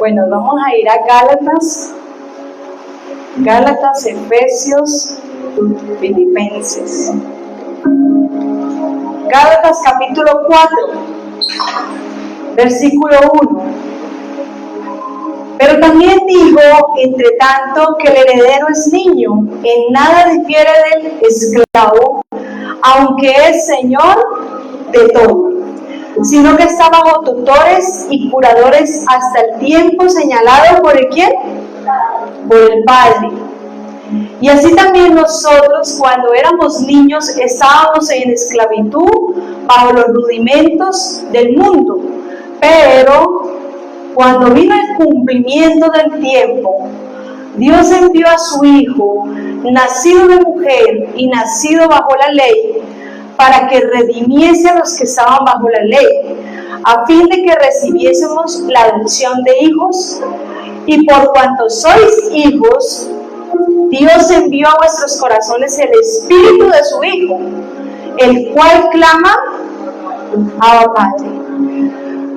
Bueno, vamos a ir a Gálatas, Efesios, Filipenses. Gálatas capítulo 4, versículo 1. Pero también digo, entre tanto, que el heredero es niño, en nada difiere del esclavo, aunque es señor de todo, sino que está bajo tutores y curadores hasta el tiempo señalado por el ¿quién? Por el Padre. Y así también nosotros, cuando éramos niños, estábamos en esclavitud bajo los rudimentos del mundo. Pero cuando vino el cumplimiento del tiempo, Dios envió a su Hijo, nacido de mujer y nacido bajo la ley, para que redimiese a los que estaban bajo la ley, a fin de que recibiésemos la adopción de hijos. Y por cuanto sois hijos, Dios envió a vuestros corazones el Espíritu de su Hijo, el cual clama, Abba Padre.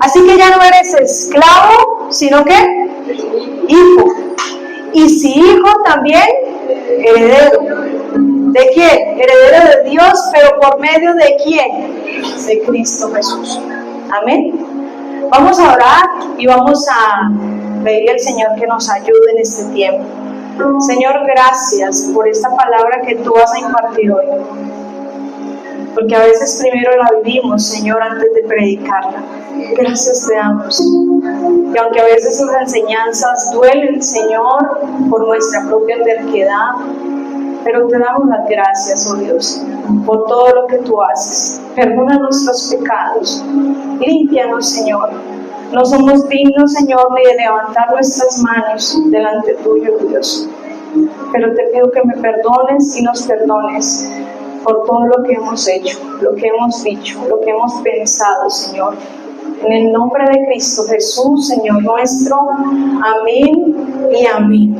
Así que ya no eres esclavo, sino que hijo. Y si hijo, también heredero. ¿De quién? Heredero de Dios, pero ¿por medio de quién? De Cristo Jesús. Amén. Vamos a orar y vamos a pedir al Señor que nos ayude en este tiempo. Señor, gracias por esta palabra que tú vas a impartir hoy. Porque a veces primero la vivimos, Señor, antes de predicarla. Gracias te damos. Y aunque a veces sus enseñanzas duelen, Señor, por nuestra propia terquedad, pero te damos las gracias, oh Dios, por todo lo que tú haces. Perdona nuestros pecados. Límpianos, Señor. No somos dignos, Señor, ni de levantar nuestras manos delante tuyo, Dios. Pero te pido que me perdones y nos perdones por todo lo que hemos hecho, lo que hemos dicho, lo que hemos pensado, Señor. En el nombre de Cristo Jesús, Señor nuestro. Amén y amén.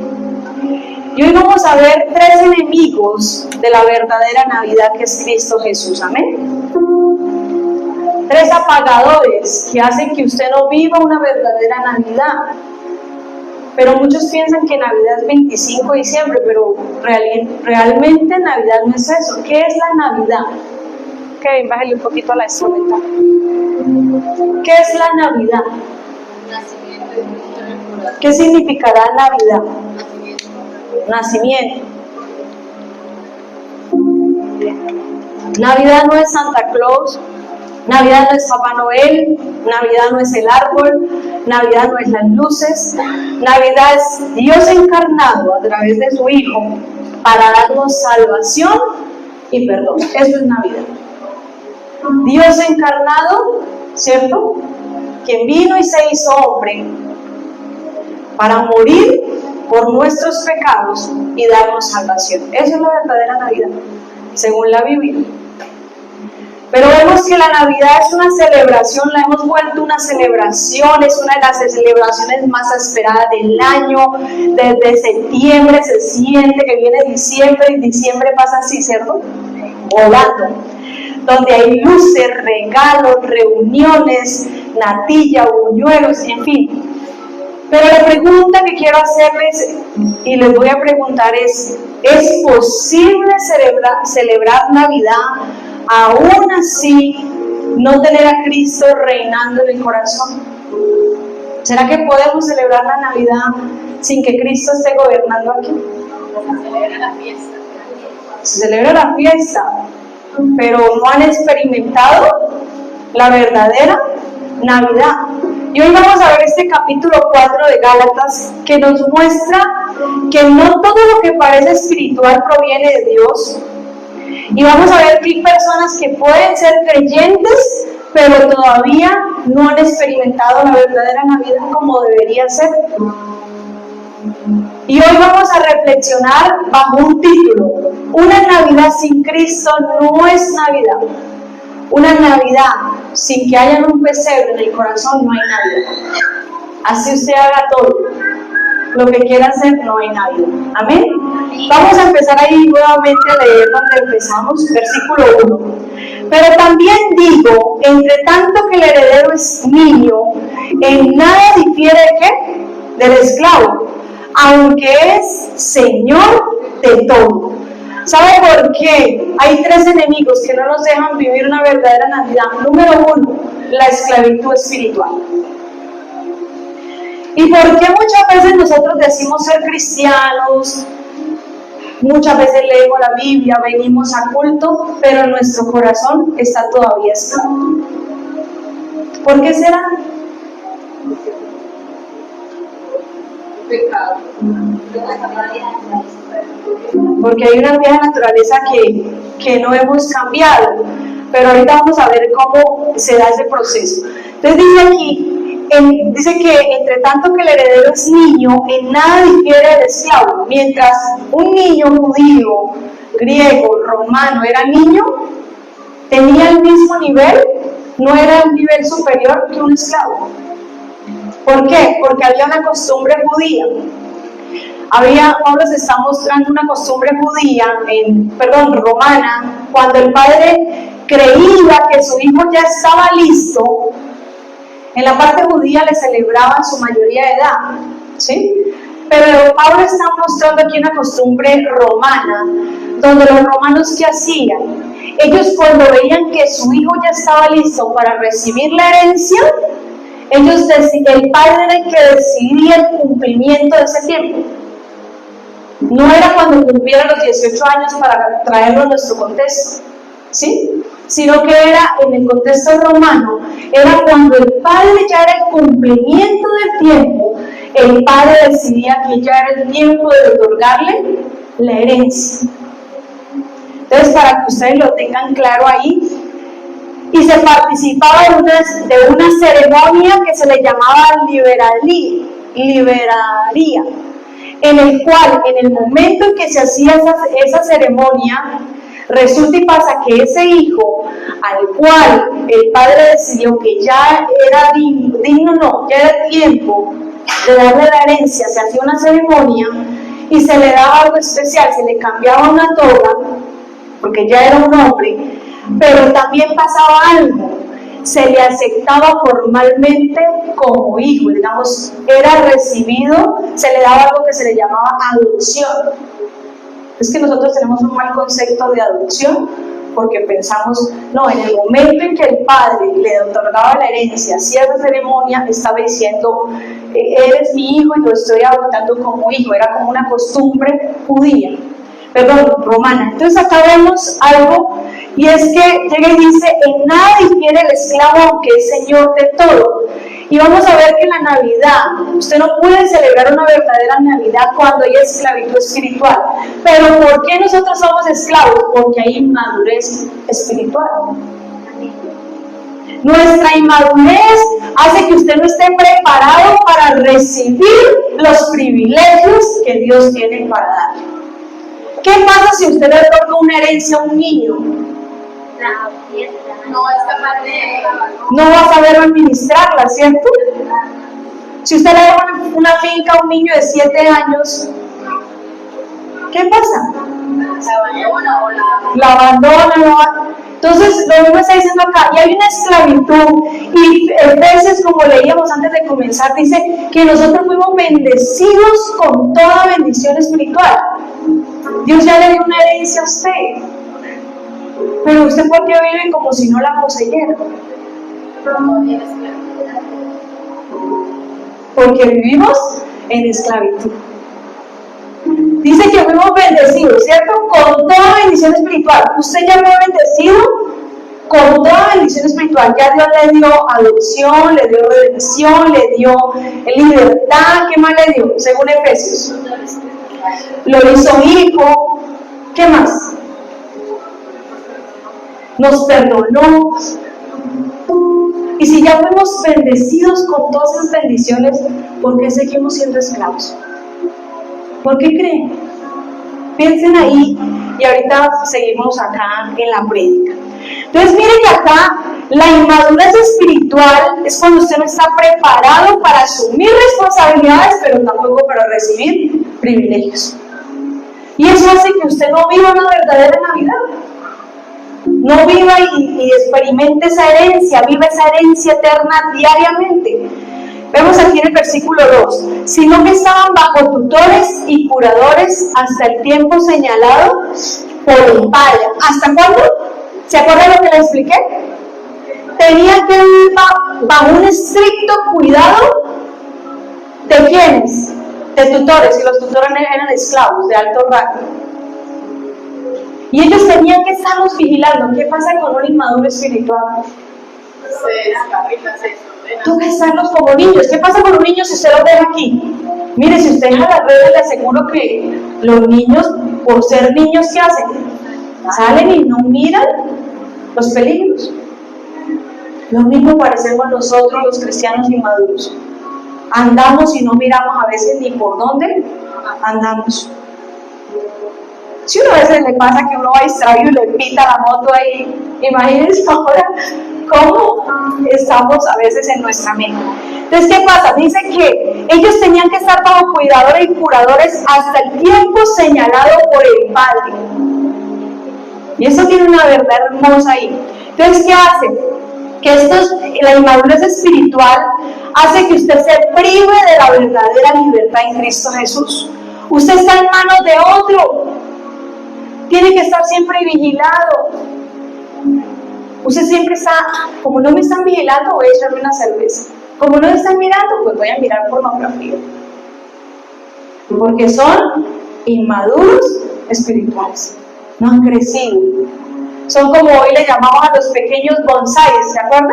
Y hoy vamos a ver 3 enemigos de la verdadera Navidad, que es Cristo Jesús. Amén. 3 apagadores que hacen que usted no viva una verdadera Navidad. Pero muchos piensan que Navidad es 25 de diciembre, pero realmente Navidad no es eso. ¿Qué es la Navidad? Ok, bájale un poquito a la instrumenta. ¿Qué es la Navidad? ¿Qué significará Navidad? Nacimiento. Navidad no es Santa Claus, Navidad no es Papá Noel, Navidad no es el árbol, Navidad no es las luces. Navidad es Dios encarnado a través de su Hijo para darnos salvación y perdón. Eso es Navidad. Dios encarnado, ¿cierto? Quien vino y se hizo hombre para morir por nuestros pecados y darnos salvación. Esa es la verdadera Navidad, según la Biblia. Pero vemos que la Navidad es una celebración, la hemos vuelto una celebración, es una de las celebraciones más esperadas del año. Desde septiembre se siente que viene diciembre y diciembre pasa así, ¿cierto? Volando. Donde hay luces, regalos, reuniones, natilla, buñuelos, en fin. Pero la pregunta que quiero hacerles y les voy a preguntar ¿es posible celebrar Navidad aún así no tener a Cristo reinando en el corazón? ¿Será que podemos celebrar la Navidad sin que Cristo esté gobernando aquí? Se celebra la fiesta. Se celebra la fiesta, pero no han experimentado la verdadera Navidad. Y hoy vamos a ver este capítulo 4 de Gálatas, que nos muestra que no todo lo que parece espiritual proviene de Dios. Y vamos a ver que hay personas que pueden ser creyentes, pero todavía no han experimentado la verdadera Navidad como debería ser. Y hoy vamos a reflexionar bajo un título: una Navidad sin Cristo no es Navidad. Una Navidad sin que haya un pesebre en el corazón no hay Navidad. Así usted haga todo lo que quiera hacer, no hay Navidad. Amén. Vamos a empezar ahí nuevamente a leer donde empezamos, versículo 1. Pero también digo, entre tanto que el heredero es niño, en nada difiere ¿qué? del esclavo, aunque es Señor de todo. ¿Sabe por qué? Hay 3 enemigos que no nos dejan vivir una verdadera Navidad. Número 1, la esclavitud espiritual. ¿Y por qué muchas veces nosotros decimos ser cristianos? Muchas veces leemos la Biblia, venimos a culto, pero nuestro corazón está todavía esclavo. ¿Por qué será? Pecado. Porque hay una vieja naturaleza que no hemos cambiado, pero ahorita vamos a ver cómo se da ese proceso. Entonces dice aquí, dice que entre tanto que el heredero es niño, en nada difiere del esclavo. Mientras un niño judío, griego, romano era niño, tenía el mismo nivel, no era un nivel superior que un esclavo. ¿Por qué? Porque había una costumbre judía. Pablo se está mostrando una costumbre judía, romana, cuando el padre creía que su hijo ya estaba listo. En la parte judía le celebraban su mayoría de edad, ¿sí? Pero Pablo está mostrando aquí una costumbre romana, donde los romanos, ¿qué hacían? Ellos, cuando veían que su hijo ya estaba listo para recibir la herencia, el padre era el que decidía el cumplimiento de ese tiempo. No era cuando cumplieran los 18 años para traerlo a nuestro contexto, ¿sí? Sino que era en el contexto romano, era cuando el padre ya era el cumplimiento del tiempo, el padre decidía que ya era el tiempo de otorgarle la herencia. Entonces, para que ustedes lo tengan claro ahí, y se participaba de una ceremonia que se le llamaba liberaría, en el cual, en el momento en que se hacía esa ceremonia, resulta y pasa que ese hijo, al cual el padre decidió que ya era ya era tiempo de darle la herencia, se hacía una ceremonia y se le daba algo especial, se le cambiaba una toga, porque ya era un hombre, pero también pasaba algo, se le aceptaba formalmente como hijo, digamos, era recibido, se le daba algo que se le llamaba adopción. Es que nosotros tenemos un mal concepto de adopción, porque pensamos, no, en el momento en que el padre le otorgaba la herencia, hacía esa ceremonia, estaba diciendo, eres mi hijo y lo estoy adoptando como hijo, era como una costumbre romana. Entonces acá vemos algo, y es que llega y dice, en nada difiere el esclavo aunque es señor de todo. Y vamos a ver que en la Navidad, usted no puede celebrar una verdadera Navidad cuando hay esclavitud espiritual. Pero ¿por qué nosotros somos esclavos? Porque hay inmadurez espiritual. Nuestra inmadurez hace que usted no esté preparado para recibir los privilegios que Dios tiene para dar. ¿Qué pasa si usted le otorga una herencia a un niño? No va a saber administrarla, ¿cierto? Si usted le da una finca a un niño de 7 años, ¿qué pasa? La abandona. Entonces, lo mismo está diciendo acá, y hay una esclavitud, y Efesios, como leíamos antes de comenzar, dice que nosotros fuimos bendecidos con toda bendición espiritual. Dios ya le dio una herencia a usted. Pero usted, ¿por qué vive como si no la poseyera? Porque vivimos en esclavitud. Dice que fuimos bendecidos, ¿cierto? Con toda bendición espiritual. Usted ya fue bendecido con toda bendición espiritual. Ya Dios le dio adopción, le dio redención, le dio libertad. ¿Qué más le dio? Según Efesios. Lo hizo hijo. ¿Qué más? Nos perdonó. Y si ya fuimos bendecidos con todas esas bendiciones, ¿por qué seguimos siendo esclavos? ¿Por qué creen? Piensen ahí y ahorita seguimos acá en la prédica. Entonces miren que acá la inmadurez espiritual es cuando usted no está preparado para asumir responsabilidades, pero tampoco para recibir privilegios. Y eso hace que usted no viva una verdadera Navidad. No viva y experimente esa herencia, viva esa herencia eterna diariamente. Vemos aquí en el versículo 2, sino que estaban bajo tutores y curadores hasta el tiempo señalado por el Padre. ¿Hasta cuándo? ¿Se acuerdan lo que les expliqué? Tenían que vivir bajo un estricto cuidado ¿de quiénes? De tutores, y los tutores eran esclavos de alto rango. Y ellos tenían que estarlos vigilando. ¿Qué pasa con un inmaduro espiritual? Toca estarlos como niños. ¿Qué pasa con un niño si usted los deja aquí? Mire, si usted deja las redes, le aseguro que los niños, por ser niños, ¿qué hacen? Salen y no miran los peligros. Lo mismo parecemos nosotros, los cristianos inmaduros. Andamos y no miramos a veces ni por dónde andamos. Si uno a veces le pasa que uno va distraído y le pita la moto ahí, imagínense ahora cómo estamos a veces en nuestra mente. Entonces, ¿qué pasa? Dice que ellos tenían que estar bajo cuidadores y curadores hasta el tiempo señalado por el Padre. Y eso tiene una verdad hermosa ahí. Entonces, ¿qué hace? Que la inmadurez espiritual hace que usted se prive de la verdadera libertad en Cristo Jesús. Usted está en manos de otro. Tiene que estar siempre vigilado. Usted siempre está, como no me están vigilando, voy a echarme una cerveza. Como no me están mirando, pues voy a mirar pornografía. Porque son inmaduros espirituales. No han crecido. Son como hoy le llamamos a los pequeños bonsáis, ¿se acuerdan?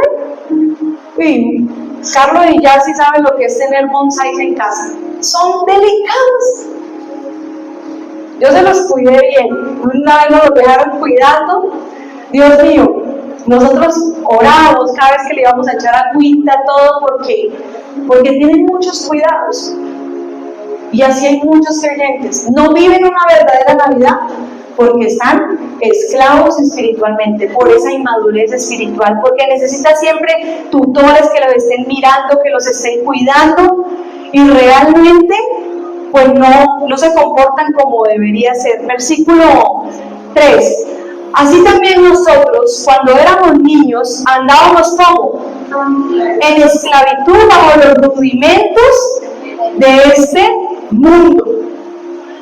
Uy, Carlos y ya sí saben lo que es tener bonsáis en casa. Son delicados. Yo se los cuidé bien. Una vez nos los dejaron cuidando. Dios mío, nosotros orábamos cada vez que le íbamos a echar agüita, todo, porque tienen muchos cuidados. Y así hay muchos creyentes. No viven una verdadera Navidad porque están esclavos espiritualmente, por esa inmadurez espiritual, porque necesita siempre tutores que los estén mirando, que los estén cuidando, y realmente pues no se comportan como debería ser. Versículo 3. Así también nosotros, cuando éramos niños, andábamos como en esclavitud bajo los rudimentos de este mundo.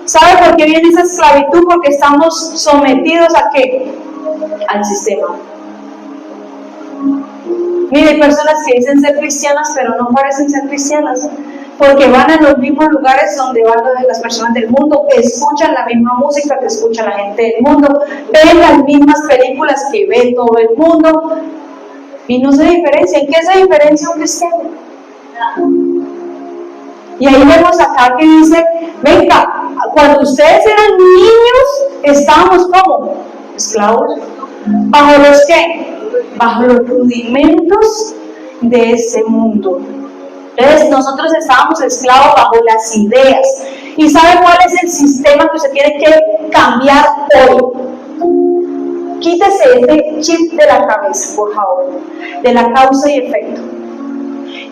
¿Sabe por qué viene esa esclavitud? Porque estamos sometidos ¿a qué? Al sistema. Mire, hay personas que dicen ser cristianas, pero no parecen ser cristianas, porque van a los mismos lugares donde van las personas del mundo, escuchan la misma música que escucha la gente del mundo, ven las mismas películas que ve todo el mundo, y no se diferencia. ¿En qué se diferencia un cristiano? Y ahí vemos acá que dice, venga, cuando ustedes eran niños, estábamos como esclavos. ¿Bajo los qué? Bajo los rudimentos de ese mundo. Entonces nosotros estábamos esclavos bajo las ideas. ¿Y sabe cuál es el sistema que usted tiene que cambiar hoy? Quítese este chip de la cabeza, por favor, de la causa y efecto.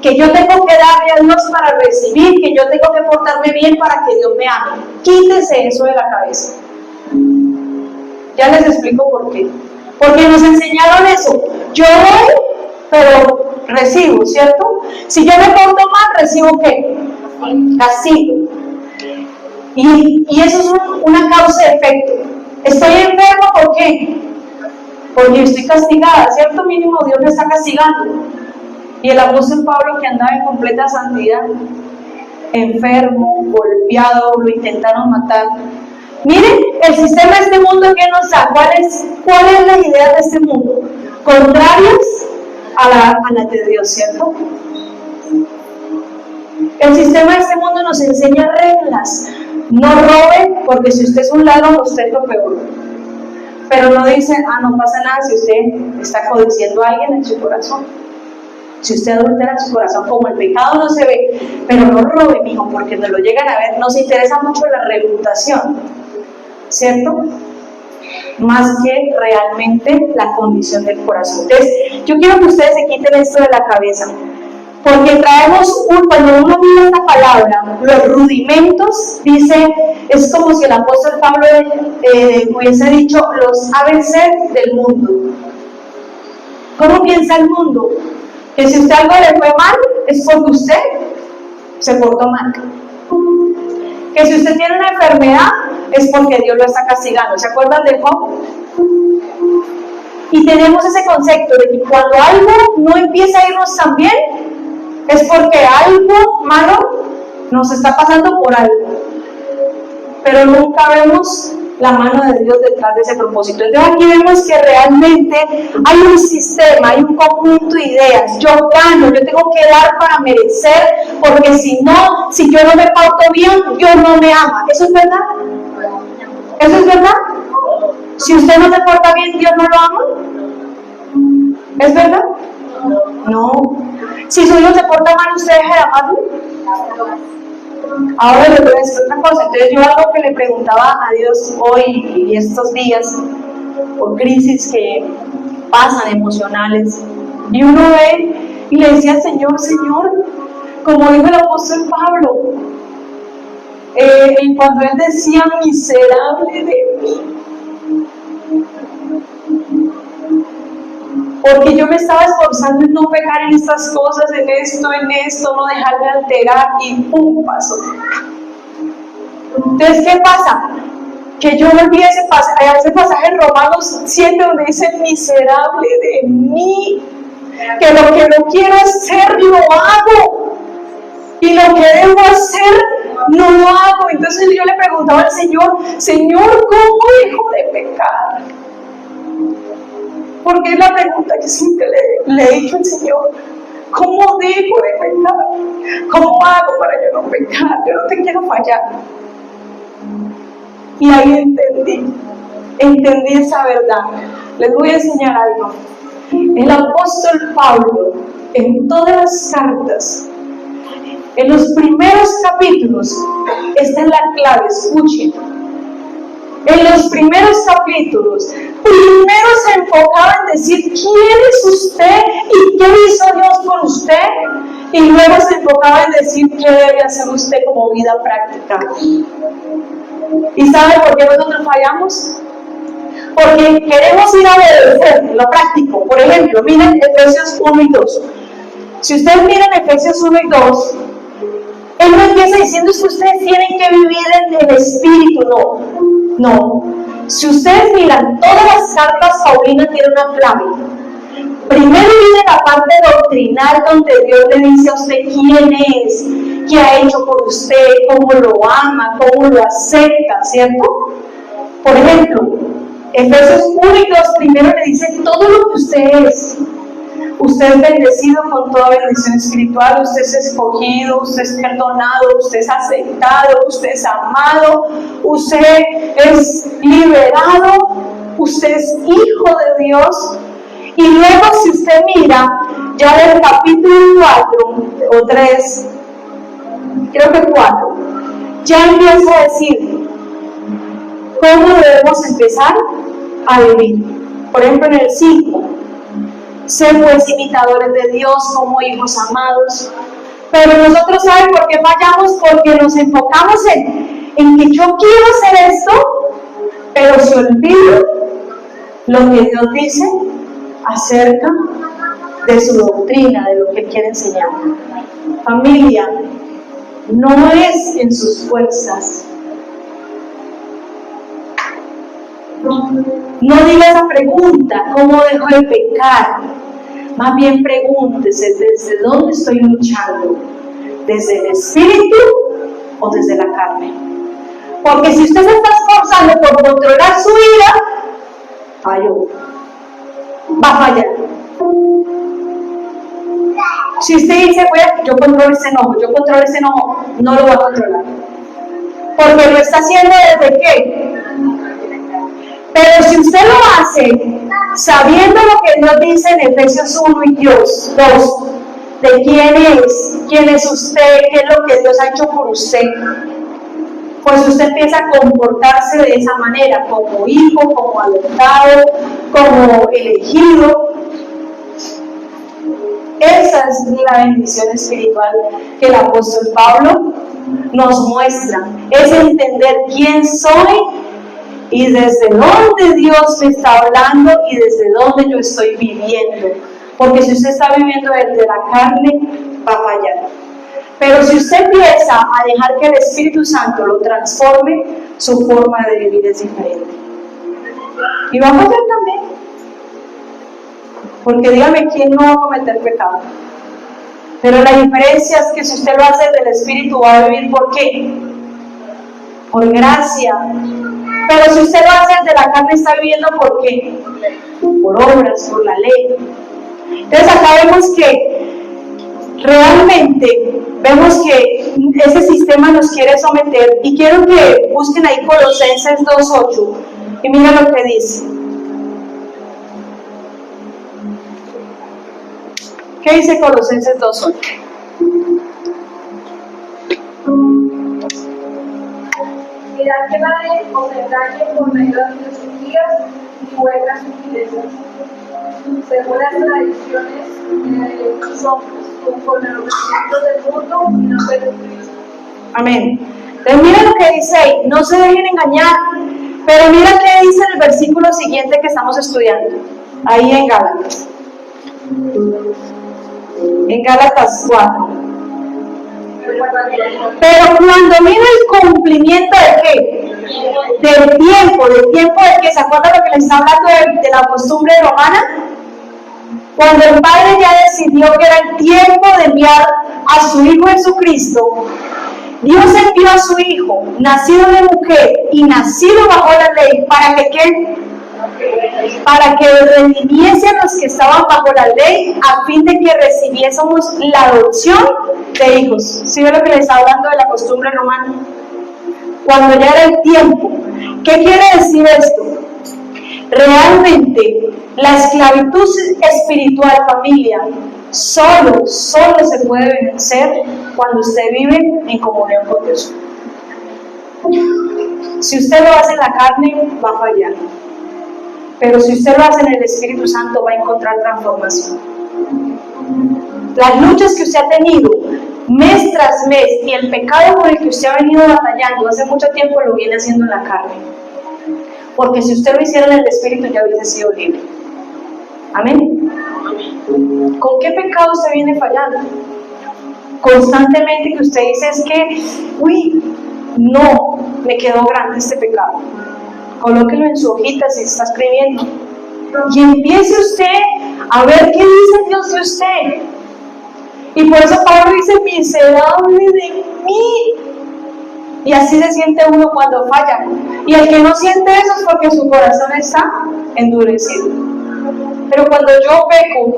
Que yo tengo que darle a Dios para recibir, que yo tengo que portarme bien para que Dios me ame. Quítese eso de la cabeza. Ya les explico por qué. Porque nos enseñaron eso. Yo doy, pero recibo, ¿cierto? Si yo me porto mal, ¿recibo qué? Castigo. Y eso es una causa-efecto. Estoy enfermo, ¿por qué? Porque estoy castigada, ¿cierto? Mínimo Dios me está castigando. Y el apóstol Pablo, que andaba en completa santidad, enfermo, golpeado, lo intentaron matar. Miren, el sistema de este mundo que nos da, ¿cuál es la idea de este mundo? Contrarias a la de Dios, ¿cierto? El sistema de este mundo nos enseña reglas. No robe, porque si usted es un ladrón, usted es lo peor. Pero no dice, no pasa nada si usted está codiciando a alguien en su corazón. Si usted adultera en su corazón, como el pecado no se ve, pero no robe, mijo, porque no lo llegan a ver. Nos interesa mucho la reputación, ¿cierto? Más que realmente la condición del corazón. Entonces, yo quiero que ustedes se quiten esto de la cabeza, porque traemos, cuando uno mira esta palabra, los rudimentos, dice, es como si el apóstol Pablo hubiese dicho los ABC del mundo. ¿Cómo piensa el mundo? Que si usted algo le fue mal, es porque usted se portó mal. Que si usted tiene una enfermedad, es porque Dios lo está castigando. ¿Se acuerdan de Job? Y tenemos ese concepto de que cuando algo no empieza a irnos tan bien, es porque algo malo nos está pasando por algo. Pero nunca vemos la mano de Dios detrás de ese propósito. Entonces aquí vemos que realmente hay un sistema, hay un conjunto de ideas. Yo gano, yo tengo que dar para merecer, porque si yo no me porto bien, Dios no me ama. ¿Eso es verdad? ¿Eso es verdad? Si usted no se porta bien, ¿Dios no lo ama? ¿Es verdad? No. Si su hijo se porta mal, ¿usted deja de amarlo? Ahora les voy a decir otra cosa. Entonces yo algo que le preguntaba a Dios hoy y estos días, por crisis que pasan emocionales, y uno ve y le decía al Señor, como dijo el apóstol Pablo, cuando él decía, miserable de mí, porque yo me estaba esforzando en no pecar en estas cosas, en esto, no dejarme alterar, y ¡pum! Pasó. Entonces, ¿qué pasa? Que yo volví a ese pasaje en Romanos 7, donde dice, miserable de mí, que lo que no quiero hacer, lo hago, y lo que debo hacer, no lo hago. Entonces yo le preguntaba al Señor, ¿cómo dejo de pecar? Porque es la pregunta que siempre le he dicho al Señor. ¿Cómo dejo de pecar? ¿Cómo hago para yo no pecar? Yo no te quiero fallar. Y ahí entendí esa verdad. Les voy a enseñar algo. El apóstol Pablo, en todas las cartas, en los primeros capítulos, esta es la clave, escuchen. En los primeros capítulos, primero se enfocaba en decir quién es usted y qué hizo Dios por usted, y luego se enfocaba en decir qué debe hacer usted como vida práctica. ¿Y sabe por qué nosotros fallamos? Porque queremos ir a obedecer lo práctico. Por ejemplo, miren Efesios 1 y 2. Si ustedes miran Efesios 1 y 2, él no empieza diciendo que ustedes tienen que vivir en el Espíritu, no. Si ustedes miran, todas las cartas paulinas tienen una clave. Primero viene la parte doctrinal, donde Dios le dice a usted quién es, qué ha hecho por usted, cómo lo ama, cómo lo acepta, ¿cierto? Por ejemplo, Efesios 1 y 2 primero le dice todo lo que usted es. Usted es bendecido con toda bendición espiritual, usted es escogido, usted es perdonado, usted es aceptado, usted es amado, usted es liberado, usted es hijo de Dios. Y luego, si usted mira, ya del capítulo 4 o 3, creo que 4, ya empieza a decir cómo debemos empezar a vivir. Por ejemplo, en el 5, ser pues imitadores de Dios como hijos amados. Pero nosotros, ¿saben por qué fallamos? Porque nos enfocamos en que yo quiero hacer esto, pero se olvida lo que Dios dice acerca de su doctrina, de lo que quiere enseñar. Familia, no es en sus fuerzas. No diga esa pregunta, ¿cómo dejo de pecar? Más bien pregúntese, ¿desde dónde estoy luchando? ¿Desde el espíritu o desde la carne? Porque si usted se está esforzando por controlar su ira, falló. Va a fallar. Si usted dice, yo controlo ese enojo, no lo va a controlar. Porque lo está haciendo desde qué. Pero si usted lo hace sabiendo lo que Dios dice en Efesios 1 y 2, de quién es usted, qué es lo que Dios ha hecho por usted, pues usted empieza a comportarse de esa manera, como hijo, como adoptado, como elegido. Esa es la bendición espiritual que el apóstol Pablo nos muestra, es entender quién soy y desde dónde Dios me está hablando y desde dónde yo estoy viviendo. Porque si usted está viviendo desde la carne, va a fallar. Pero si usted empieza a dejar que el Espíritu Santo lo transforme, su forma de vivir es diferente. Y va a fallar también. Porque dígame, ¿quién no va a cometer pecado? Pero la diferencia es que si usted lo hace del Espíritu, va a vivir ¿por qué? Por gracia. Pero si usted lo hace de la carne, está viviendo ¿por qué? Por obras, por la ley. Entonces acá vemos que realmente ese sistema nos quiere someter, y quiero que busquen ahí Colosenses 2:8 y miren lo que dice. ¿Qué dice Colosenses 2:8? Mirad que nadie os engañe por medio de filosofías y buenas sutilezas, según las tradiciones de los hombres, conforme a los requisitos del mundo y no de Cristo. Amén. Entonces miren lo que dice ahí, no se dejen engañar. Pero mira qué dice el versículo siguiente que estamos estudiando, ahí en Gálatas. En Gálatas 4. Pero cuando mira el cumplimiento de qué? Del tiempo de que se acuerda lo que les está hablando de la costumbre romana. Cuando el Padre ya decidió que era el tiempo de enviar a su Hijo Jesucristo, Dios envió a su Hijo, nacido de mujer y nacido bajo la ley, para que redimiese a los que estaban bajo la ley, a fin de que recibiésemos la adopción de hijos. ¿Sí ve lo que les está hablando de la costumbre romana? Cuando ya era el tiempo. ¿Qué quiere decir esto? Realmente, la esclavitud espiritual, familia, solo se puede vencer cuando usted vive en comunión con Dios. Si usted lo hace en la carne, va a fallar. Pero si usted lo hace en el Espíritu Santo, va a encontrar transformación. Las luchas que usted ha tenido mes tras mes y el pecado por el que usted ha venido batallando hace mucho tiempo, lo viene haciendo en la carne. Porque si usted lo hiciera en el Espíritu, ya hubiese sido libre. Amén. ¿Con qué pecado usted viene fallando? Constantemente que usted dice es que, no, me quedó grande este pecado. Colóquelo en su hojita si está escribiendo. Y empiece usted a ver qué dice Dios de usted. Y por eso Pablo dice, miserable de mí. Y así se siente uno cuando falla. Y el que no siente eso es porque su corazón está endurecido. Pero cuando yo peco,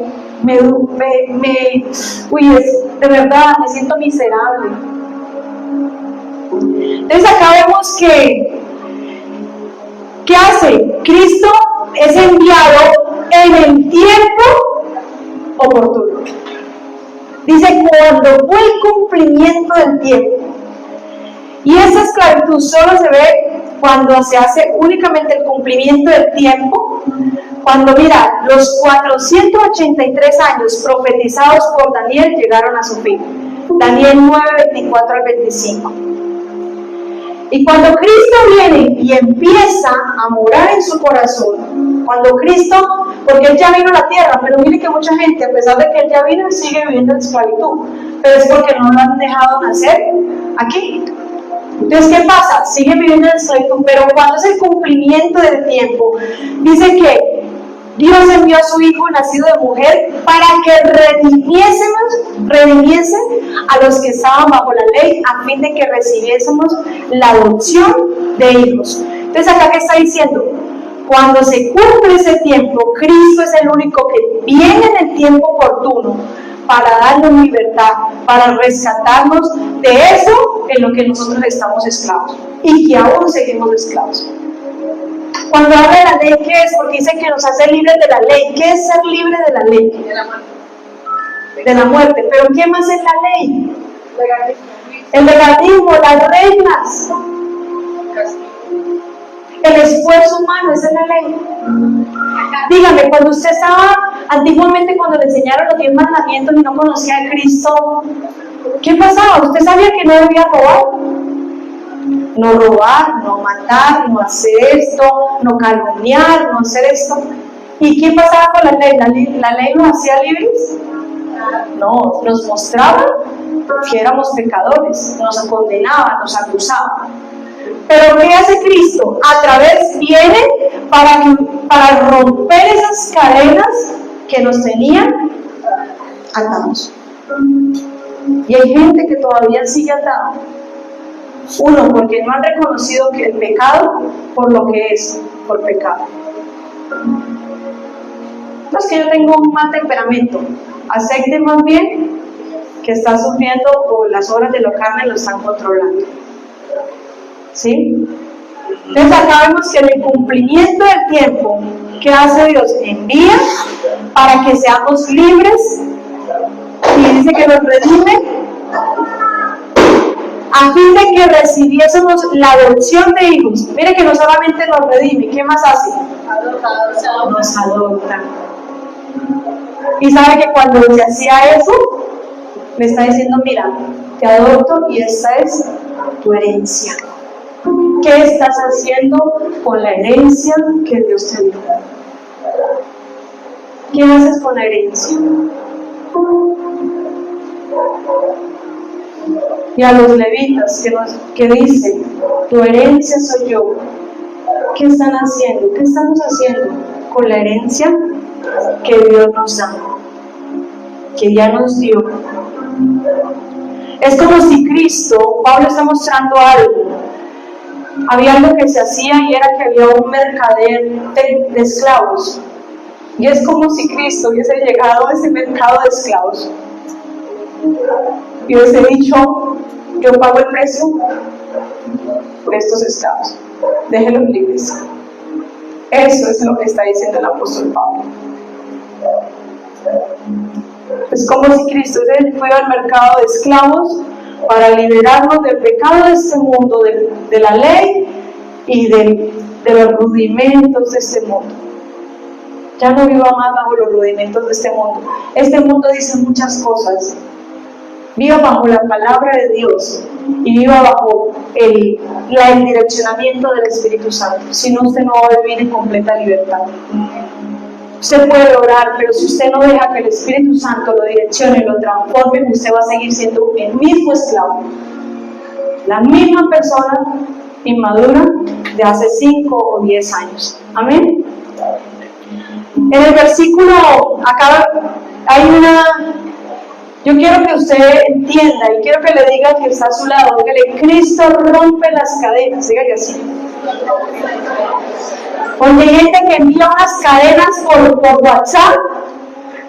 de verdad me siento miserable. Entonces acá vemos que ¿qué hace? Cristo es enviado en el tiempo oportuno. Dice, cuando fue el cumplimiento del tiempo. Y esa esclavitud solo se ve cuando se hace únicamente el cumplimiento del tiempo. Cuando, mira, los 483 años profetizados por Daniel llegaron a su fin. Daniel 9, 24 al 25. Y cuando Cristo viene y empieza a morar en su corazón, cuando Cristo, porque Él ya vino a la tierra, pero mire que mucha gente, a pesar de que Él ya vino, sigue viviendo en esclavitud, pero es porque no lo han dejado nacer aquí. Entonces, ¿qué pasa? Sigue viviendo en esclavitud, pero cuando es el cumplimiento del tiempo, dice que Dios envió a su Hijo nacido de mujer para que redimiese a los que estaban bajo la ley, a fin de que recibiésemos la adopción de hijos. Entonces, acá, ¿qué está diciendo? Cuando se cumple ese tiempo, Cristo es el único que viene en el tiempo oportuno para darnos libertad, para rescatarnos de eso en lo que nosotros estamos esclavos y que aún seguimos esclavos. Cuando habla de la ley, ¿qué es? Porque dice que nos hace libres de la ley. ¿Qué es ser libre de la ley? De la muerte. ¿Pero qué más es la ley? El legalismo, las reglas, el esfuerzo humano, esa es la ley. Dígame, cuando usted estaba, antiguamente cuando le enseñaron los 10 mandamientos y no conocía a Cristo, ¿qué pasaba? ¿Usted sabía que no debía robar? No robar, no matar, no hacer esto, no calumniar, no hacer esto. ¿Y qué pasaba con la ley? ¿La ley nos hacía libres? No, nos mostraba que éramos pecadores, nos condenaba, nos acusaba. Pero ¿qué hace Cristo? A través viene para romper esas cadenas que nos tenían atados. Y hay gente que todavía sigue atada. Uno, porque no han reconocido que el pecado por lo que es, por pecado. No es que yo tengo un mal temperamento, acepte más bien que está sufriendo o las obras de la carne lo están controlando. ¿Sí? Entonces acá vemos que en el cumplimiento del tiempo, ¿qué hace Dios? Envía para que seamos libres y dice que nos redime a fin de que recibiésemos la adopción de hijos. Mire que no solamente nos redime, ¿qué más hace? Nos adopta. Y sabe que cuando se hacía eso, me está diciendo, mira, te adopto y esta es tu herencia. ¿Qué estás haciendo con la herencia que Dios te dio? ¿Qué haces con la herencia? Y a los levitas que dicen, tu herencia soy yo. ¿Qué están haciendo? ¿Qué estamos haciendo con la herencia que Dios nos da? Que ya nos dio. Es como si Cristo, Pablo está mostrando algo. Había algo que se hacía y era que había un mercader de esclavos. Y es como si Cristo hubiese llegado a ese mercado de esclavos y hubiese dicho, yo pago el precio por estos esclavos, déjenlos libres. Eso es lo que está diciendo el apóstol Pablo. Es como si Cristo fuera al mercado de esclavos para liberarnos del pecado de este mundo, de la ley y de los rudimentos de este mundo. Ya no viva más bajo los rudimentos de este mundo. Este mundo dice muchas cosas. Viva bajo la palabra de Dios y viva bajo el direccionamiento del Espíritu Santo. Si no, usted no va a vivir en completa libertad. Usted puede orar, pero si usted no deja que el Espíritu Santo lo direccione, lo transforme, usted va a seguir siendo el mismo esclavo. La misma persona inmadura de hace 5 o 10 años. Amén. En el versículo, acá hay yo quiero que usted entienda y quiero que le diga que está a su lado, que Cristo rompe las cadenas, dígale así. Porque hay gente que envía unas cadenas por WhatsApp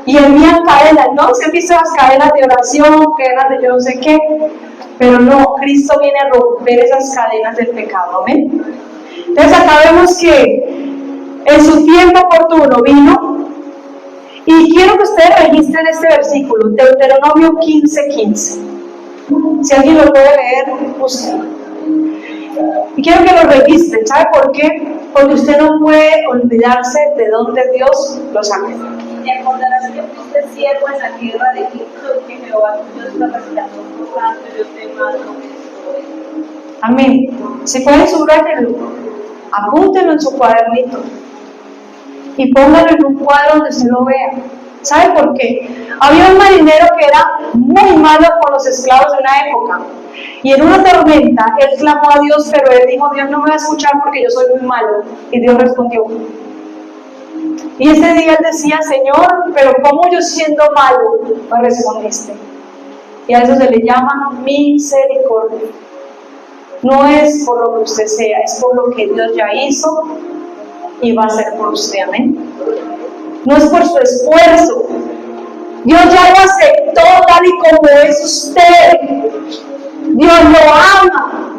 y envían cadenas, ¿no? Se han visto las cadenas de oración, cadenas de yo no sé qué, pero no, Cristo viene a romper esas cadenas del pecado, ¿amén? Entonces acá vemos que en su tiempo oportuno vino, y quiero que ustedes registren este versículo, Deuteronomio 15:15. Si alguien lo puede leer, usted. Y quiero que lo registren, ¿sabe por qué? Porque usted no puede olvidarse de dónde Dios lo sacó. Te acordarás que fuiste siervo en la tierra de Egipto, que Jehová tu Dios te rescató por tanto, yo te mando. Amén. Si pueden subrayarlo, apúntenlo en su cuadernito y póngalo en un cuadro donde se lo vea. ¿Sabe por qué? Había un marinero que era muy malo con los esclavos de una época. Y en una tormenta, él clamó a Dios, pero él dijo, Dios no me va a escuchar porque yo soy muy malo. Y Dios respondió. Y ese día él decía, Señor, pero ¿cómo yo siendo malo? Me respondiste. Y a eso se le llama misericordia. No es por lo que usted sea, es por lo que Dios ya hizo y va a hacer por usted, amén. No es por su esfuerzo. Dios ya lo aceptó tal y como es usted. Dios lo ama.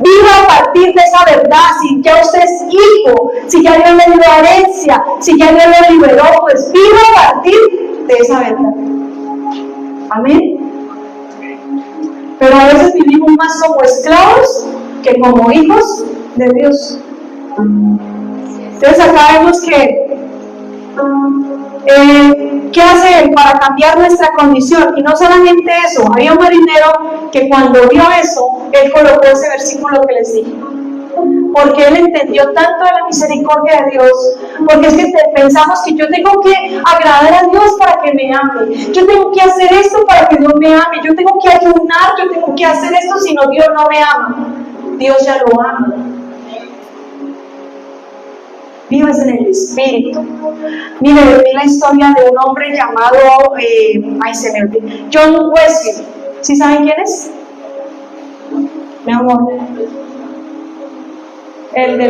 Viva a partir de esa verdad. Si ya usted es hijo, si ya Dios le dio herencia, si ya Dios lo liberó, pues viva a partir de esa verdad. Amén. Pero a veces vivimos más como esclavos que como hijos de Dios. Entonces acá vemos que ¿qué hace Él para cambiar nuestra condición? Y no solamente eso, había un marinero que cuando vio eso, él colocó ese versículo que les dije. porque él entendió tanto de la misericordia de Dios, porque es que pensamos que yo tengo que agradar a Dios para que me ame, yo tengo que hacer esto para que Dios me ame, yo tengo que ayunar, yo tengo que hacer esto, si no Dios no me ama. Dios ya lo ama. Vives en el Espíritu. Mire, vi la historia de un hombre llamado, John Wesley. ¿Sí saben quién es? Mi amor. El de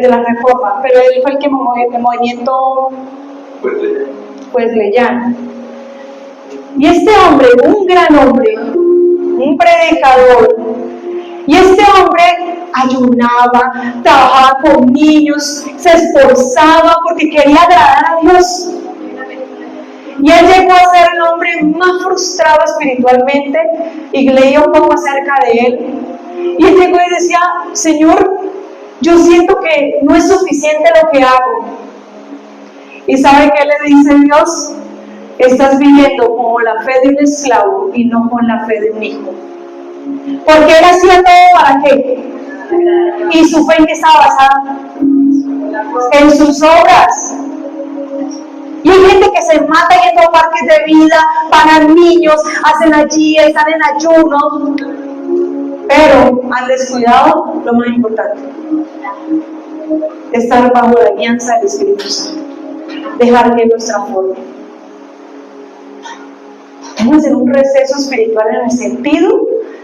la reforma, pero él fue el que movió el movimiento wesleyano. Y este hombre, un gran hombre, un predicador, y este hombre ayunaba, trabajaba con niños, se esforzaba porque quería agradar a Dios. Y él llegó a ser el hombre más frustrado espiritualmente, y leía un poco acerca de él. Y él llegó y decía: Señor, yo siento que no es suficiente lo que hago. ¿Y sabe qué le dice Dios? Estás viviendo con la fe de un esclavo y no con la fe de un hijo. Porque él hacía todo ¿para qué? Y su fe en qué estaba basada, en sus obras. Y hay gente que se mata yendo a parques de vida, pagan niños, hacen allí, están en ayuno, pero han descuidado lo más importante: estar bajo la alianza del Espíritu Santo, dejar que nos transforme. Estamos en un receso espiritual en el sentido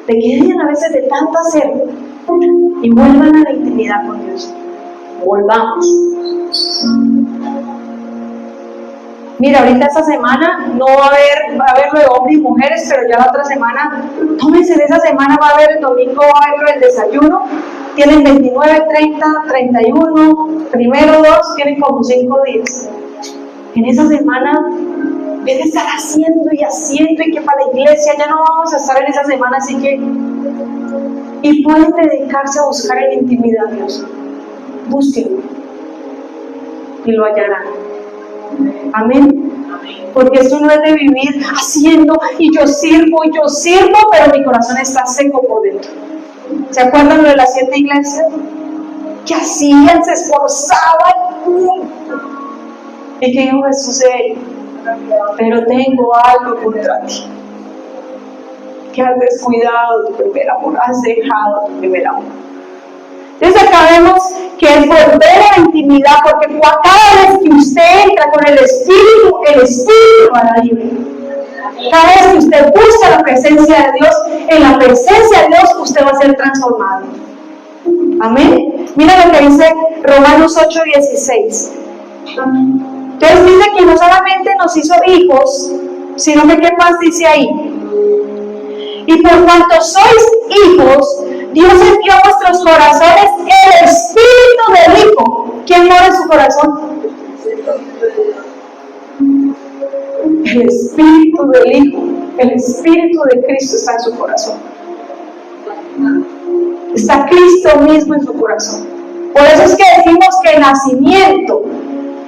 de que dejen a veces de tanto hacer y vuelvan a la intimidad con Dios. Volvamos. Mira, ahorita esta semana no va a haber lo de hombres y mujeres, pero ya la otra semana, tómense en esa semana, va a haber el domingo, va a haber lo del desayuno. Tienen 29, 30, 31, primero 2, tienen como 5 días. En esa semana, en vez de estar haciendo y haciendo y que para la iglesia ya no vamos a estar en esa semana, así que, y pueden dedicarse a buscar en intimidad a Dios. Búsquenlo y lo hallarán. Amén. Porque esto no es de vivir haciendo y yo sirvo, pero mi corazón está seco por dentro. ¿Se acuerdan lo de las 7 iglesias? Que hacían, se esforzaban. ¿Y qué dijo Jesús de él? Pero tengo algo contra ti, que has descuidado tu primer amor, has dejado tu primer amor. Entonces acá vemos que es volver a la intimidad, porque cada vez que usted entra con el Espíritu va a libre. Cada vez que usted busca la presencia de Dios, en la presencia de Dios usted va a ser transformado. Amén. Mira lo que dice Romanos 8:16. Entonces dice que no solamente nos hizo hijos, sino que ¿qué más dice ahí? Y por cuanto sois hijos, Dios envió a vuestros corazones el Espíritu del Hijo. ¿Quién mora en su corazón? El Espíritu del Hijo. El Espíritu de Cristo está en su corazón. Está Cristo mismo en su corazón. Por eso es que decimos que el nacimiento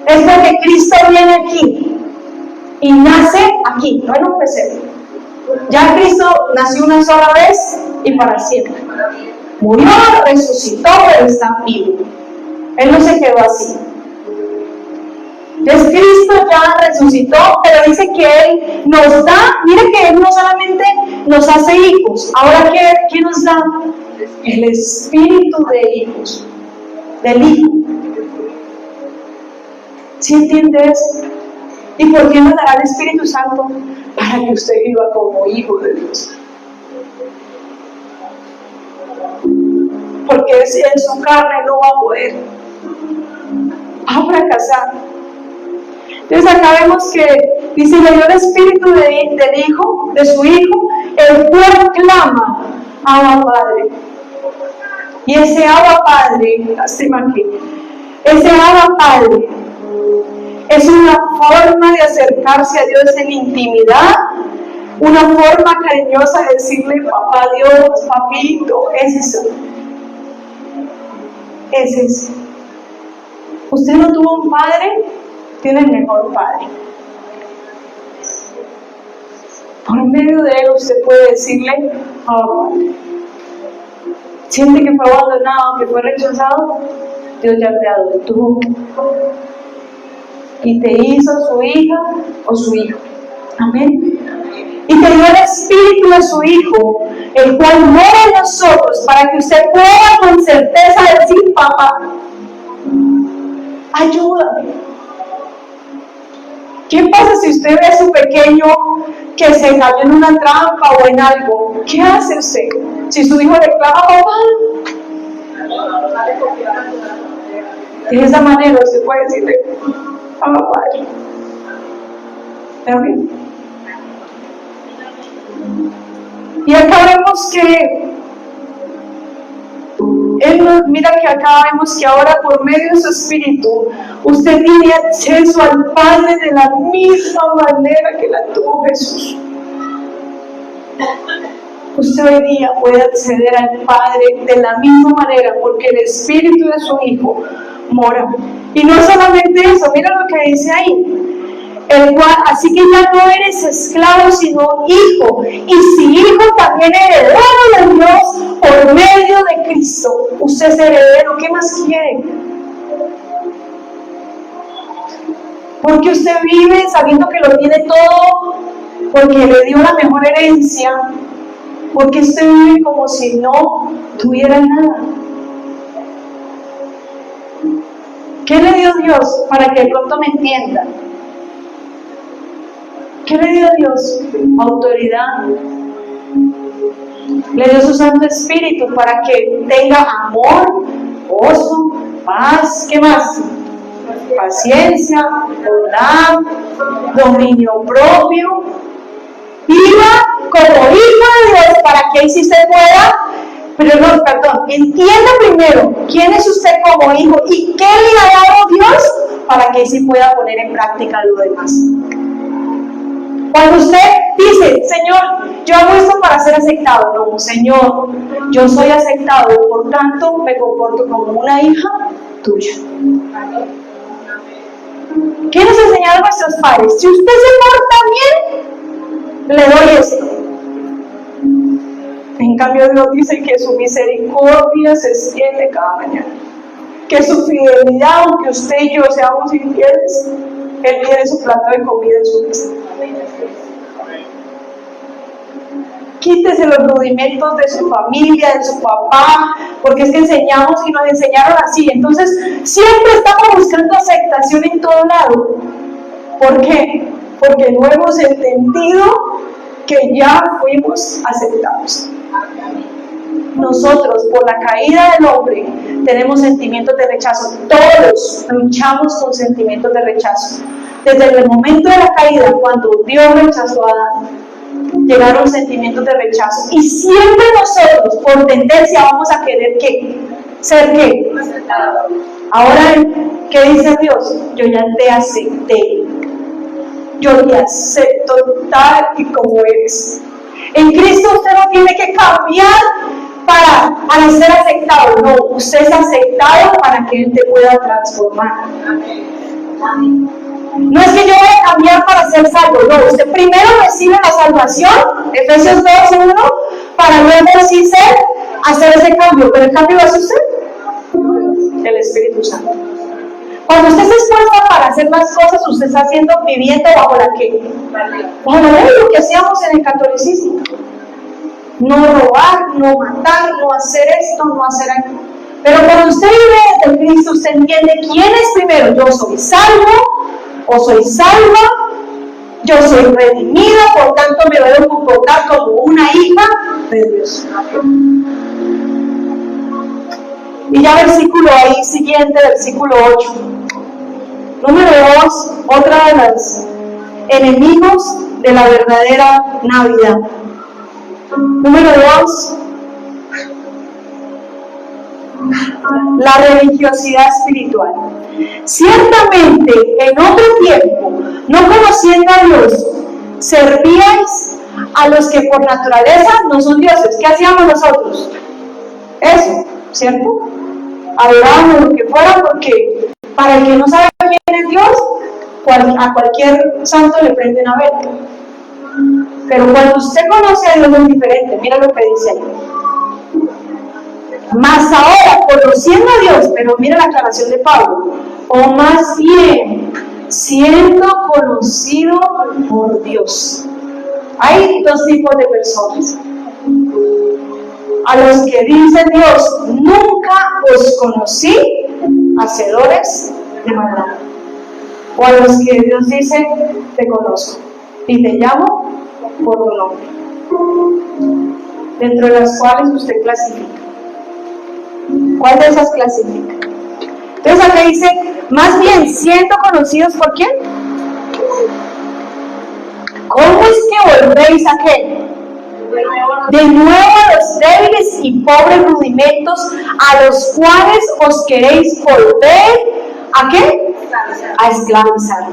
es porque Cristo viene aquí y nace aquí, no en un pesebre. Ya Cristo nació una sola vez y para siempre. Murió, resucitó, pero está vivo. Él no se quedó así. Entonces Cristo ya resucitó, pero dice que Él nos da, mire que Él no solamente nos hace hijos, ahora ¿qué nos da? El Espíritu de hijos, del Hijo. ¿Sí entiende eso? ¿Y por qué nos dará el Espíritu Santo? Para que usted viva como hijo de Dios. Porque si en su carne no va a poder, va a fracasar. Entonces acá vemos que dice: le dio el Espíritu del Hijo, de su Hijo, el cual clama: Abba Padre. Y ese Abba Padre, lástima aquí, ese Abba Padre es una forma de acercarse a Dios en intimidad, una forma cariñosa de decirle: papá Dios, papito. Es eso. Es eso. Usted no tuvo un padre, tiene el mejor padre. Por medio de él usted puede decirle: Padre. siente que fue abandonado, que fue rechazado, Dios ya te adoptó y te hizo su hija o su hijo. Amén. Y te dio el Espíritu de su Hijo, el cual mora en nosotros, para que usted pueda con certeza decir: papá, ayúdame. ¿Qué pasa si usted ve a su pequeño que se cayó en una trampa o en algo? ¿Qué hace usted? Si su hijo le clama: papá, de esa manera usted puede decirle: papá, ¿amén? Y acá vemos que mira que acá vemos que ahora por medio de su Espíritu usted tiene acceso al Padre de la misma manera que la tuvo Jesús. Usted hoy día puede acceder al Padre de la misma manera porque el Espíritu de su Hijo mora. Y no solamente eso, mira lo que dice ahí. El cual, así que ya no eres esclavo sino hijo, y si hijo también heredero de Dios por medio de Cristo. Usted es heredero, ¿qué más quiere? Porque usted vive sabiendo que lo tiene todo, porque le dio la mejor herencia, porque usted vive como si no tuviera nada. ¿Qué le dio Dios? Para que de pronto me entiendan. ¿Qué le dio Dios? Autoridad. Le dio su Santo Espíritu para que tenga amor, gozo, paz, ¿qué más? Paciencia, bondad, dominio propio. Viva como hijo de Dios para que ahí sí se pueda, perdón, entienda primero quién es usted como hijo y qué le ha dado Dios para que ahí sí pueda poner en práctica lo demás. Cuando usted dice: Señor, yo hago esto para ser aceptado. No, Señor, yo soy aceptado, por tanto me comporto como una hija tuya. ¿Qué nos enseñaron nuestros padres? Si usted se porta bien, le doy esto. En cambio, Dios dice que su misericordia se extiende cada mañana. Que su fidelidad, aunque usted y yo seamos infieles, Él tiene su plato de comida en su mesa. Quítese los rudimentos de su familia, de su papá, porque es que enseñamos y nos enseñaron así. Entonces, siempre estamos buscando aceptación en todo lado. ¿Por qué? Porque no hemos entendido que ya fuimos aceptados. Nosotros, por la caída del hombre, tenemos sentimientos de rechazo. Todos luchamos con sentimientos de rechazo. Desde el momento de la caída, cuando Dios rechazó a Adán, llegaron sentimientos de rechazo. Y siempre nosotros, por tendencia, vamos a querer ¿qué? ¿Ser qué? Ahora, ¿qué dice Dios? Yo ya te acepté. Yo te acepto tal y como eres. En Cristo usted no tiene que cambiar para ser aceptado. No, usted es aceptado para que Él te pueda transformar. Amén. No es que yo voy a cambiar para ser salvo, no, usted primero recibe la salvación, Efesios 2:1, para luego así hacer ese cambio. ¿Pero el cambio lo hace usted? El Espíritu Santo. Cuando usted se esfuerza para hacer más cosas, usted está viviendo bajo la ¿qué? Bajo la ley, lo que hacíamos en el catolicismo. No robar, no matar, no hacer esto, no hacer aquello. Pero cuando usted vive desde Cristo, usted entiende quién es primero. Yo soy salvo o soy salva, yo soy redimida, por tanto me debo comportar como una hija de Dios. Y ya versículo ahí siguiente, versículo 8. Número 2, otra de los enemigos de la verdadera Navidad. Número 2, la religiosidad espiritual. Ciertamente, en otro tiempo, no conociendo a Dios, servíais a los que por naturaleza no son dioses. ¿Qué hacíamos nosotros? Eso, ¿cierto? Adorábamos lo que fuera, porque para el que no sabe quién es Dios, a cualquier santo le prende una vela. Pero cuando usted conoce a Dios es diferente. Mira lo que dice ahí. Mas ahora, conociendo a Dios, pero mira la aclaración de Pablo, o más bien, siendo conocido por Dios. Hay dos tipos de personas. A los que dice Dios, nunca os conocí, hacedores de maldad. O a los que Dios dice, te conozco y te llamo por tu nombre. Dentro de las cuales usted clasifica. ¿Cuál de esas clasifica? Entonces acá dice, más bien siendo conocidos por quién. ¿Cómo es que volvéis a qué? De nuevo a los débiles y pobres rudimentos a los cuales os queréis volver ¿a qué? A esclavizar.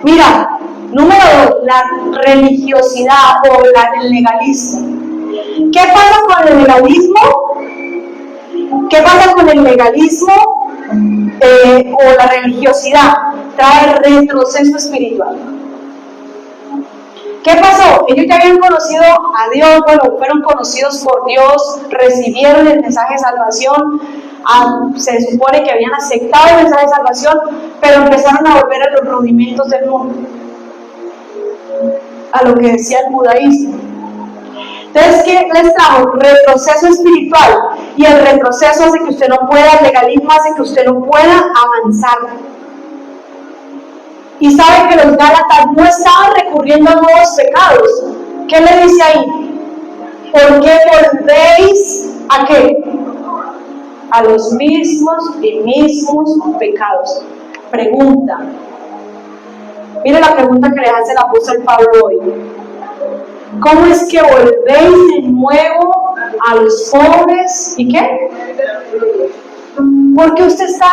Mira, número 2, la religiosidad o el legalismo. ¿Qué pasa con el legalismo? ¿Qué pasa con el legalismo o la religiosidad? Trae retroceso espiritual. ¿Qué pasó? Ellos ya habían conocido a Dios, bueno, fueron conocidos por Dios, recibieron el mensaje de salvación, se supone que habían aceptado el mensaje de salvación, pero empezaron a volver a los rudimentos del mundo, a lo que decía el judaísmo. Entonces, ¿qué les trajo? Retroceso espiritual, y el retroceso hace que usted no pueda, el legalismo hace que usted no pueda avanzar. Y sabe que los gálatas no estaban recurriendo a nuevos pecados. ¿Qué le dice ahí? ¿Por qué volvéis a qué? A los mismos y mismos pecados. Pregunta. Mire la pregunta que le hace el apóstol Pablo hoy. ¿Cómo es que volvéis de nuevo a los pobres? ¿Y qué? Porque usted está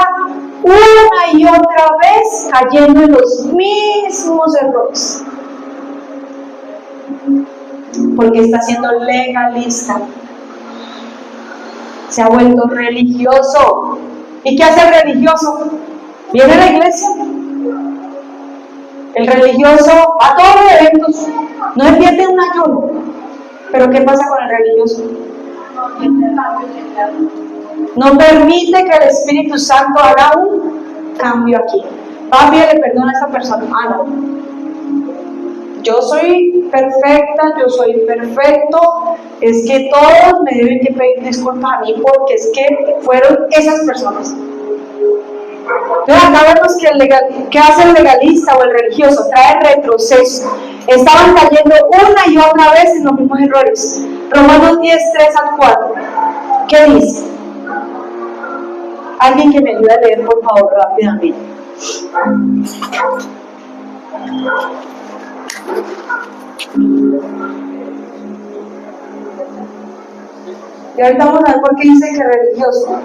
una y otra vez cayendo en los mismos errores. Porque está siendo legalista. Se ha vuelto religioso. ¿Y qué hace el religioso? Viene a la iglesia. El religioso va a todos los eventos. No empieza un ayuno. Pero ¿qué pasa con el religioso? No permite que el Espíritu Santo haga un cambio aquí. Papi, le perdona a esta persona. No. Yo soy perfecta, yo soy perfecto. Es que todos me deben que pedir disculpas a mí porque es que fueron esas personas. Entonces acá vemos que ¿qué hace el legalista o el religioso? Trae retroceso. Estaban cayendo una y otra vez en los mismos errores. Romanos 10, 3 al 4. ¿Qué dice? Alguien que me ayude a leer, por favor, rápidamente. Y ahorita vamos a ver por qué dice que religioso.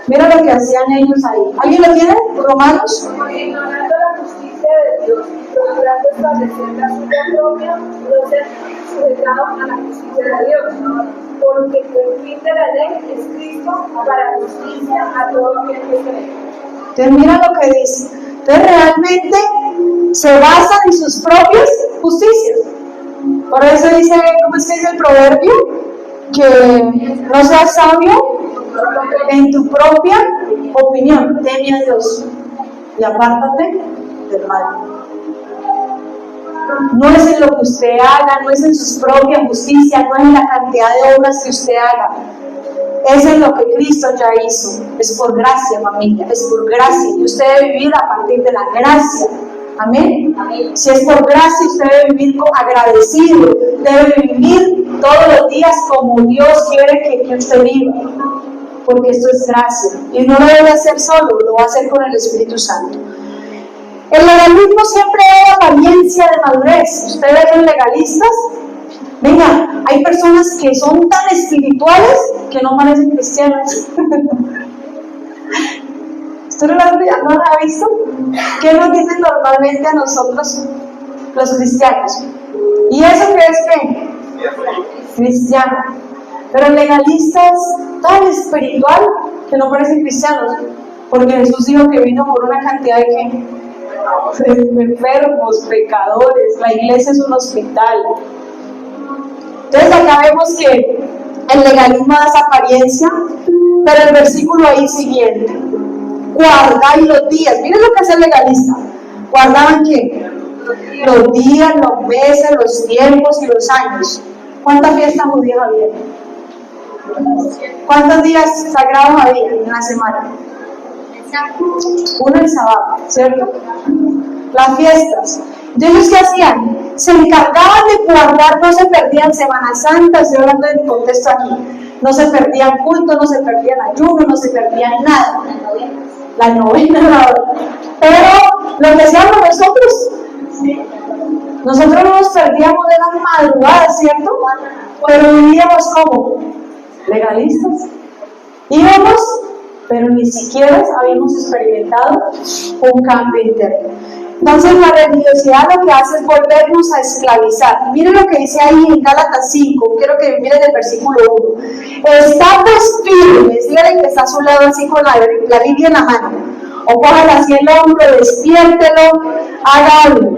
Mira lo que hacían ellos ahí. ¿Alguien lo tiene? Romanos. Ignorando la justicia de Dios y procurando establecer la suya propia, no ser sujetados a la justicia de Dios. Porque el fin de la ley es Cristo para justicia a todo aquel que cree. Entonces mira lo que dice. Entonces realmente se basan en sus propias justicias. Por eso dice, ¿cómo es que dice el proverbio? Que no seas sabio en tu propia opinión. Teme a Dios y apártate del mal. No es en lo que usted haga, no es en sus propias justicias, no es en la cantidad de obras que usted haga. Es en lo que Cristo ya hizo. Es por gracia, familia, es por gracia. Y usted debe vivir a partir de la gracia. Amén. Amén. Si es por gracia, usted debe vivir agradecido. Debe vivir todos los días como Dios quiere que usted viva. Porque esto es gracia. Y no lo debe hacer solo, lo va a hacer con el Espíritu Santo. El legalismo siempre da apariencia de madurez. Ustedes son legalistas. Venga, hay personas que son tan espirituales que no parecen cristianas. ¿Usted no lo ha visto? ¿Qué nos dicen normalmente a nosotros, los cristianos? ¿Y eso qué es qué? Cristiano. Pero el legalista es tan espiritual que no parecen cristianos. Porque Jesús dijo que vino por una cantidad de enfermos, pecadores. La iglesia es un hospital. Entonces acá vemos que El legalismo es apariencia, pero el versículo ahí siguiente, guardáis los días. Miren lo que hace el legalista. ¿Guardaban qué? Los días, los meses, los tiempos y los años. ¿Cuántas fiestas judías había? ¿Cuántos días sagrados había en la semana? Uno el sábado, ¿cierto? Las fiestas. Entonces, ¿qué hacían? Se encargaban de guardar, no se perdían Semana Santa, estoy hablando del contexto aquí. No se perdían cultos, no se perdían ayuno, no se perdían nada. La novena. Pero lo que hacíamos nosotros no nos perdíamos de las madrugadas, ¿cierto? Pero vivíamos como legalistas. Íbamos, pero ni siquiera habíamos experimentado un cambio interno. Entonces la religiosidad lo que hace es volvernos a esclavizar. Miren lo que dice ahí en Gálatas 5, quiero que miren el versículo 1. Estad pues firmes, díganle que está a su lado así con la Biblia en la mano. O cójala así el hombro, despiértelo, haga algo.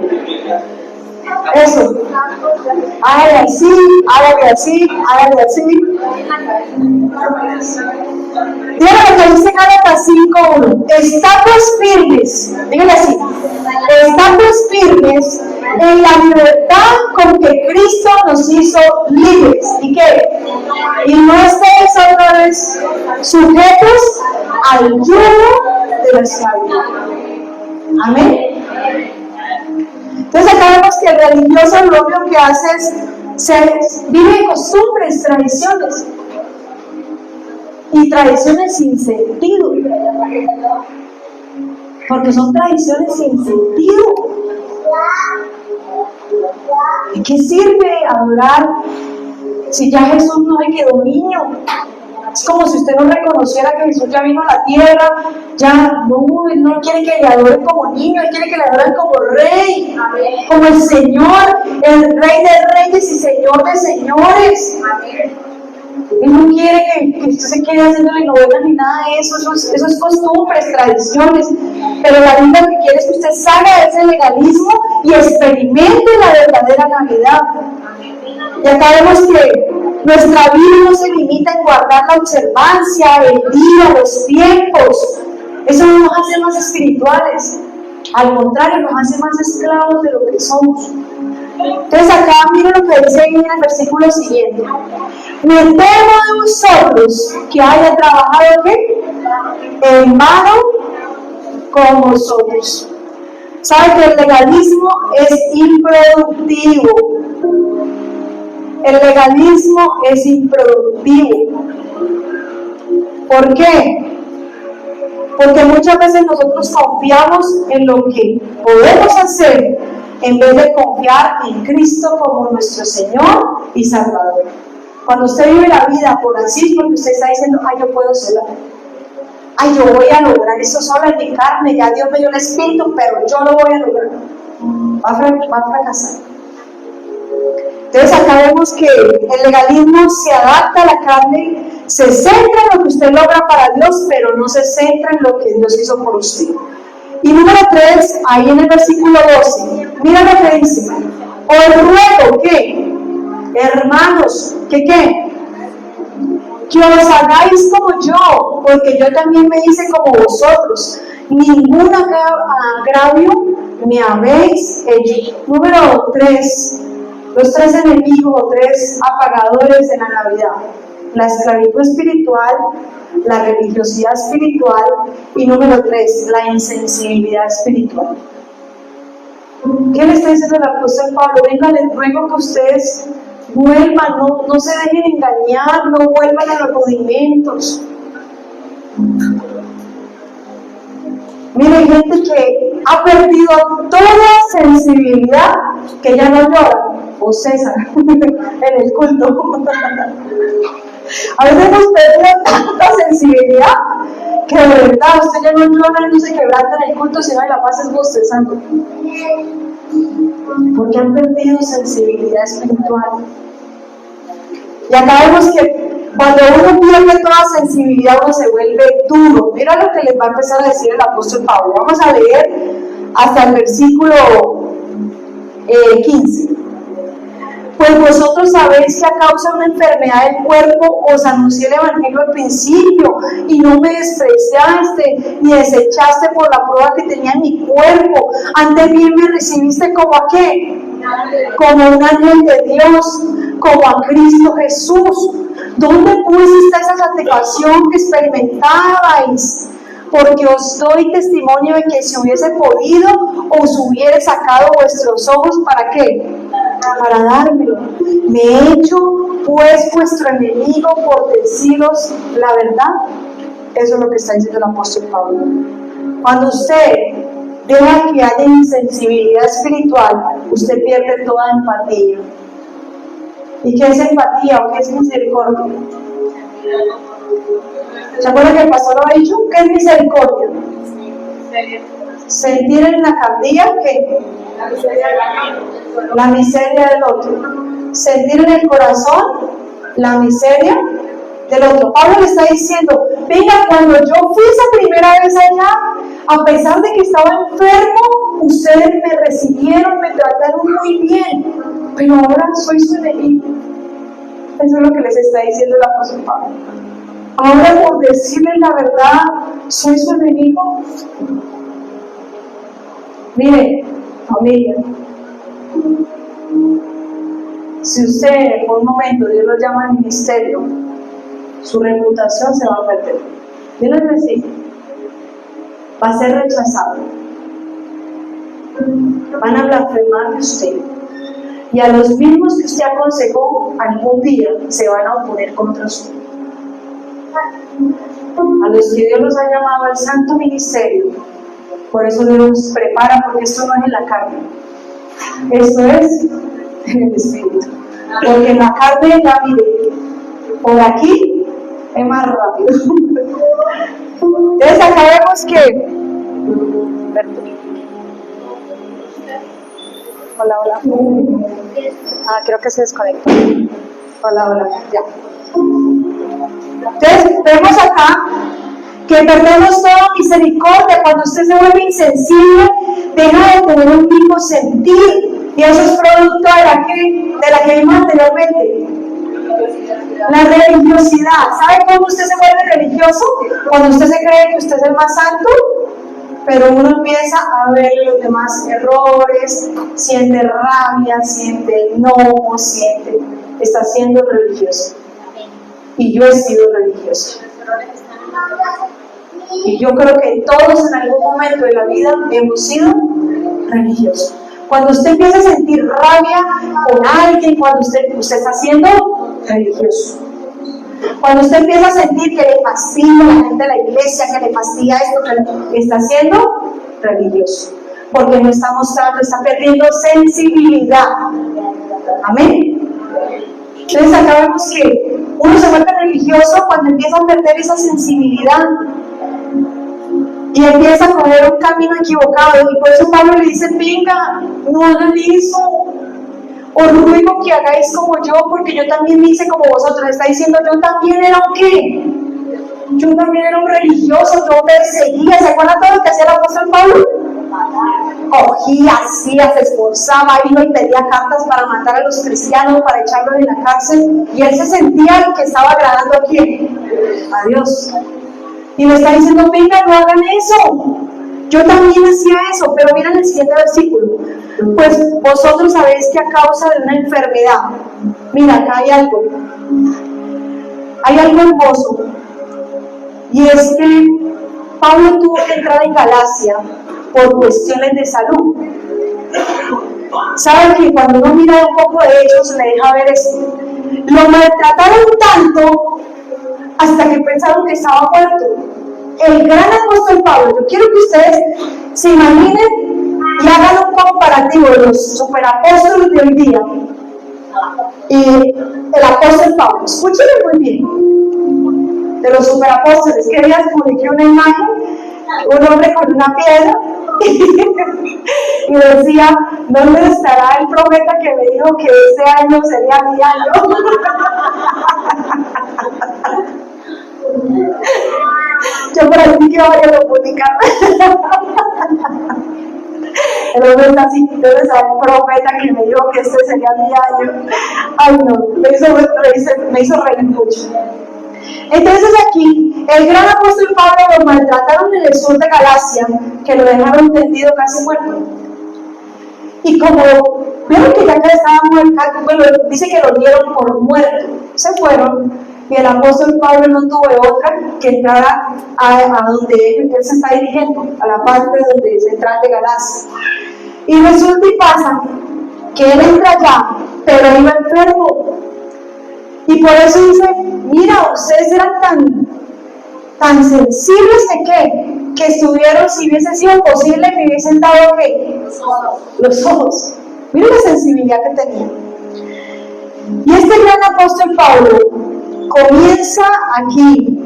Eso. Hágale así, hágale así, hágale así. Díganle lo que dice Gálatas 5:1. Estad pues firmes, díganle así. Estad pues firmes en la libertad con que Cristo nos hizo libres. ¿Y qué? Y no estéis otra vez sujetos al yugo de la esclavitud. Amén. Entonces acá vemos que el religioso lo único que hace es vive en costumbres, tradiciones. Y tradiciones sin sentido. Porque son tradiciones sin sentido. ¿De qué sirve adorar si ya Jesús no se quedó niño? Es como si usted no reconociera que Jesús ya vino a la tierra, ya él no quiere que le adoren como niño, él quiere que le adoren como rey, como el Señor, el Rey de reyes y Señor de señores. Él no quiere que usted se quede haciéndole novenas ni nada de eso, eso es costumbres, tradiciones. Pero la Biblia lo que quiere es que usted salga de ese legalismo y experimente la verdadera Navidad. Y acá vemos que nuestra vida no se limita en guardar la observancia, el día, los tiempos. Eso no nos hace más espirituales. Al contrario, nos hace más esclavos de lo que somos. Entonces acá miren lo que dice en el versículo siguiente. Me temo de vosotros que haya trabajado ¿qué? En vano con vosotros. ¿Sabe que el legalismo es improductivo? El legalismo es improductivo. ¿Por qué? Porque muchas veces nosotros confiamos en lo que podemos hacer en vez de confiar en Cristo como nuestro Señor y Salvador. Cuando usted vive la vida por así, es porque usted está diciendo, ay, yo puedo sola. Ay, yo voy a lograr eso sola en mi carne, ya Dios me dio el Espíritu, pero yo lo voy a lograr. Va a fracasar. Entonces acá vemos que el legalismo se adapta a la carne, se centra en lo que usted logra para Dios, pero no se centra en lo que Dios hizo por usted. Y número 3, ahí en el versículo 12, mira lo que dice. Os ruego que, hermanos, que os hagáis como yo, porque yo también me hice como vosotros. Ningún agravio me habéis hecho. Número 3. Los 3 enemigos o 3 apagadores de la Navidad: la esclavitud espiritual, la religiosidad espiritual y número 3, la insensibilidad espiritual. ¿Qué le está diciendo el apóstol Pablo? Venga, les ruego que ustedes vuelvan, no se dejen engañar, no vuelvan a los rudimentos. Mire, hay gente que ha perdido toda sensibilidad, que ya no llora, o César, en el culto. A veces hemos perdido tanta sensibilidad que de verdad usted ya no llora, no se quebranta en el culto, sino en la paz es bostezando. Porque han perdido sensibilidad espiritual. Y acá vemos que cuando uno pierde toda sensibilidad, uno se vuelve duro. Mira lo que les va a empezar a decir el apóstol Pablo. Vamos a leer hasta el versículo 15. Pues vosotros sabéis que a causa de una enfermedad del cuerpo os anuncié el Evangelio al principio, y no me despreciaste ni desechaste por la prueba que tenía en mi cuerpo. Antes bien me recibiste como a qué, como un ángel de Dios, como a Cristo Jesús. ¿Dónde pues está esa satisfacción que experimentabais? Porque os doy testimonio de que si hubiese podido, os hubiera sacado vuestros ojos, ¿para qué? Para dármelo. Me he hecho pues vuestro enemigo por deciros la verdad. Eso es lo que está diciendo el apóstol Pablo. Cuando usted deja que haya insensibilidad espiritual, usted pierde toda empatía. ¿Y qué es empatía o qué es misericordia? ¿Se acuerdan que el pastor lo ha dicho? ¿Qué es misericordia? Sentir en la cardia que la miseria del otro. Sentir en el corazón la miseria del otro. Pablo le está diciendo, venga, cuando yo fui esa primera vez allá, a pesar de que estaba enfermo, ustedes me recibieron, me trataron muy bien, pero ahora soy su enemigo. Eso es lo que les está diciendo el apóstol Pablo. Ahora, por decirles la verdad, soy su enemigo. Mire, familia, si usted por un momento Dios lo llama al ministerio, su reputación se va a perder. Yo les decía, va a ser rechazado. Van a blasfemar de usted. Y a los mismos que usted aconsejó, algún día se van a oponer contra usted. A los que Dios los ha llamado al santo ministerio, por eso Dios los prepara, porque esto no es en la carne, esto es en el espíritu. Porque en la carne ya mire, por aquí es más rápido. Entonces acá vemos que, hola, hola. Creo que se desconectó. Hola, hola, ya. Entonces vemos acá que perdemos toda misericordia cuando usted se vuelve insensible, deja de tener un mismo sentir, y eso es producto de la que vimos anteriormente. La religiosidad. ¿Sabe cómo usted se vuelve religioso? Cuando usted se cree que usted es el más santo, pero uno empieza a ver los demás errores, siente rabia, siente enojo, está siendo religioso. Y yo he sido religioso. Y yo creo que todos en algún momento de la vida hemos sido religiosos. Cuando usted empieza a sentir rabia con alguien, cuando usted está siendo religioso. Cuando usted empieza a sentir que le fastidia a la gente de la iglesia, que le fastidia esto, que está siendo religioso. Porque no está mostrando, está perdiendo sensibilidad. Amén. Entonces acá vemos que uno se vuelve religioso cuando empieza a perder esa sensibilidad y empieza a coger un camino equivocado. Y por eso Pablo le dice, venga, no hagan eso. Os ruego que hagáis como yo, porque yo también me hice como vosotros. Está diciendo, yo también era un qué. Yo también era un religioso, yo perseguía. ¿Se acuerdan todo lo que hacía el apóstol Pablo? Cogía, hacía, se esforzaba, iba y pedía cartas para matar a los cristianos, para echarlos en la cárcel. Y él se sentía que estaba agradando a quién, a Dios. Y le está diciendo, venga, no hagan eso. Yo también hacía eso, pero miren el siguiente versículo. Pues vosotros sabéis que a causa de una enfermedad, mira, acá hay algo hermoso. Y es que Pablo tuvo que entrar en Galacia por cuestiones de salud. ¿Saben que cuando uno mira un poco de ellos, le deja ver esto? Lo maltrataron tanto hasta que pensaron que estaba muerto. El gran apóstol Pablo, yo quiero que ustedes se imaginen y hagan un comparativo de los superapóstoles de hoy día y el apóstol Pablo. Escúchenme muy bien. De los superapóstoles, que días publiqué una imagen, un hombre con una piedra y decía, ¿dónde estará el profeta que me dijo que este año sería mi año? Yo por aquí que vaya a publicar. El hombre está así, entonces a un profeta que me dijo que este sería mi año. Ay no, me hizo reír mucho. Entonces aquí, el gran apóstol Pablo lo maltrataron en el sur de Galacia, que lo dejaron tendido casi muerto. Y como vieron que ya estaba muerto, bueno, dice que lo dieron por muerto, se fueron, y el apóstol Pablo no tuvo otra que entrar a donde él se está dirigiendo, a la parte donde central de Galacia. Y resulta y pasa que él entra allá, pero iba enfermo. Y por eso dice, mira, ustedes eran tan sensibles que estuvieron, si hubiese sido posible, me hubiesen dado ¿qué? Los ojos. Mira la sensibilidad que tenía. Y este gran apóstol Pablo comienza aquí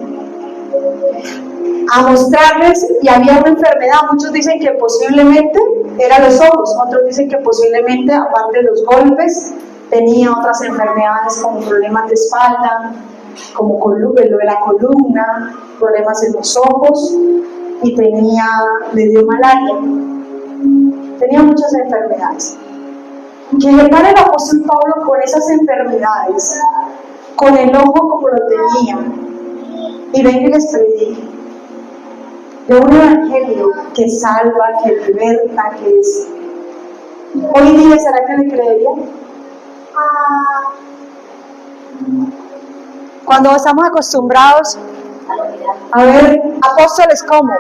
a mostrarles, y había una enfermedad, muchos dicen que posiblemente eran los ojos, otros dicen que posiblemente, aparte de los golpes, tenía otras enfermedades como problemas de espalda, como lo de la columna, problemas en los ojos, y le dio malaria. Tenía muchas enfermedades. Que llegara el apóstol Pablo con esas enfermedades, con el ojo como lo tenía, y venga y les predique de un evangelio que salva, que liberta, que es. Hoy día, ¿será que le creería? Cuando estamos acostumbrados a ver apóstoles como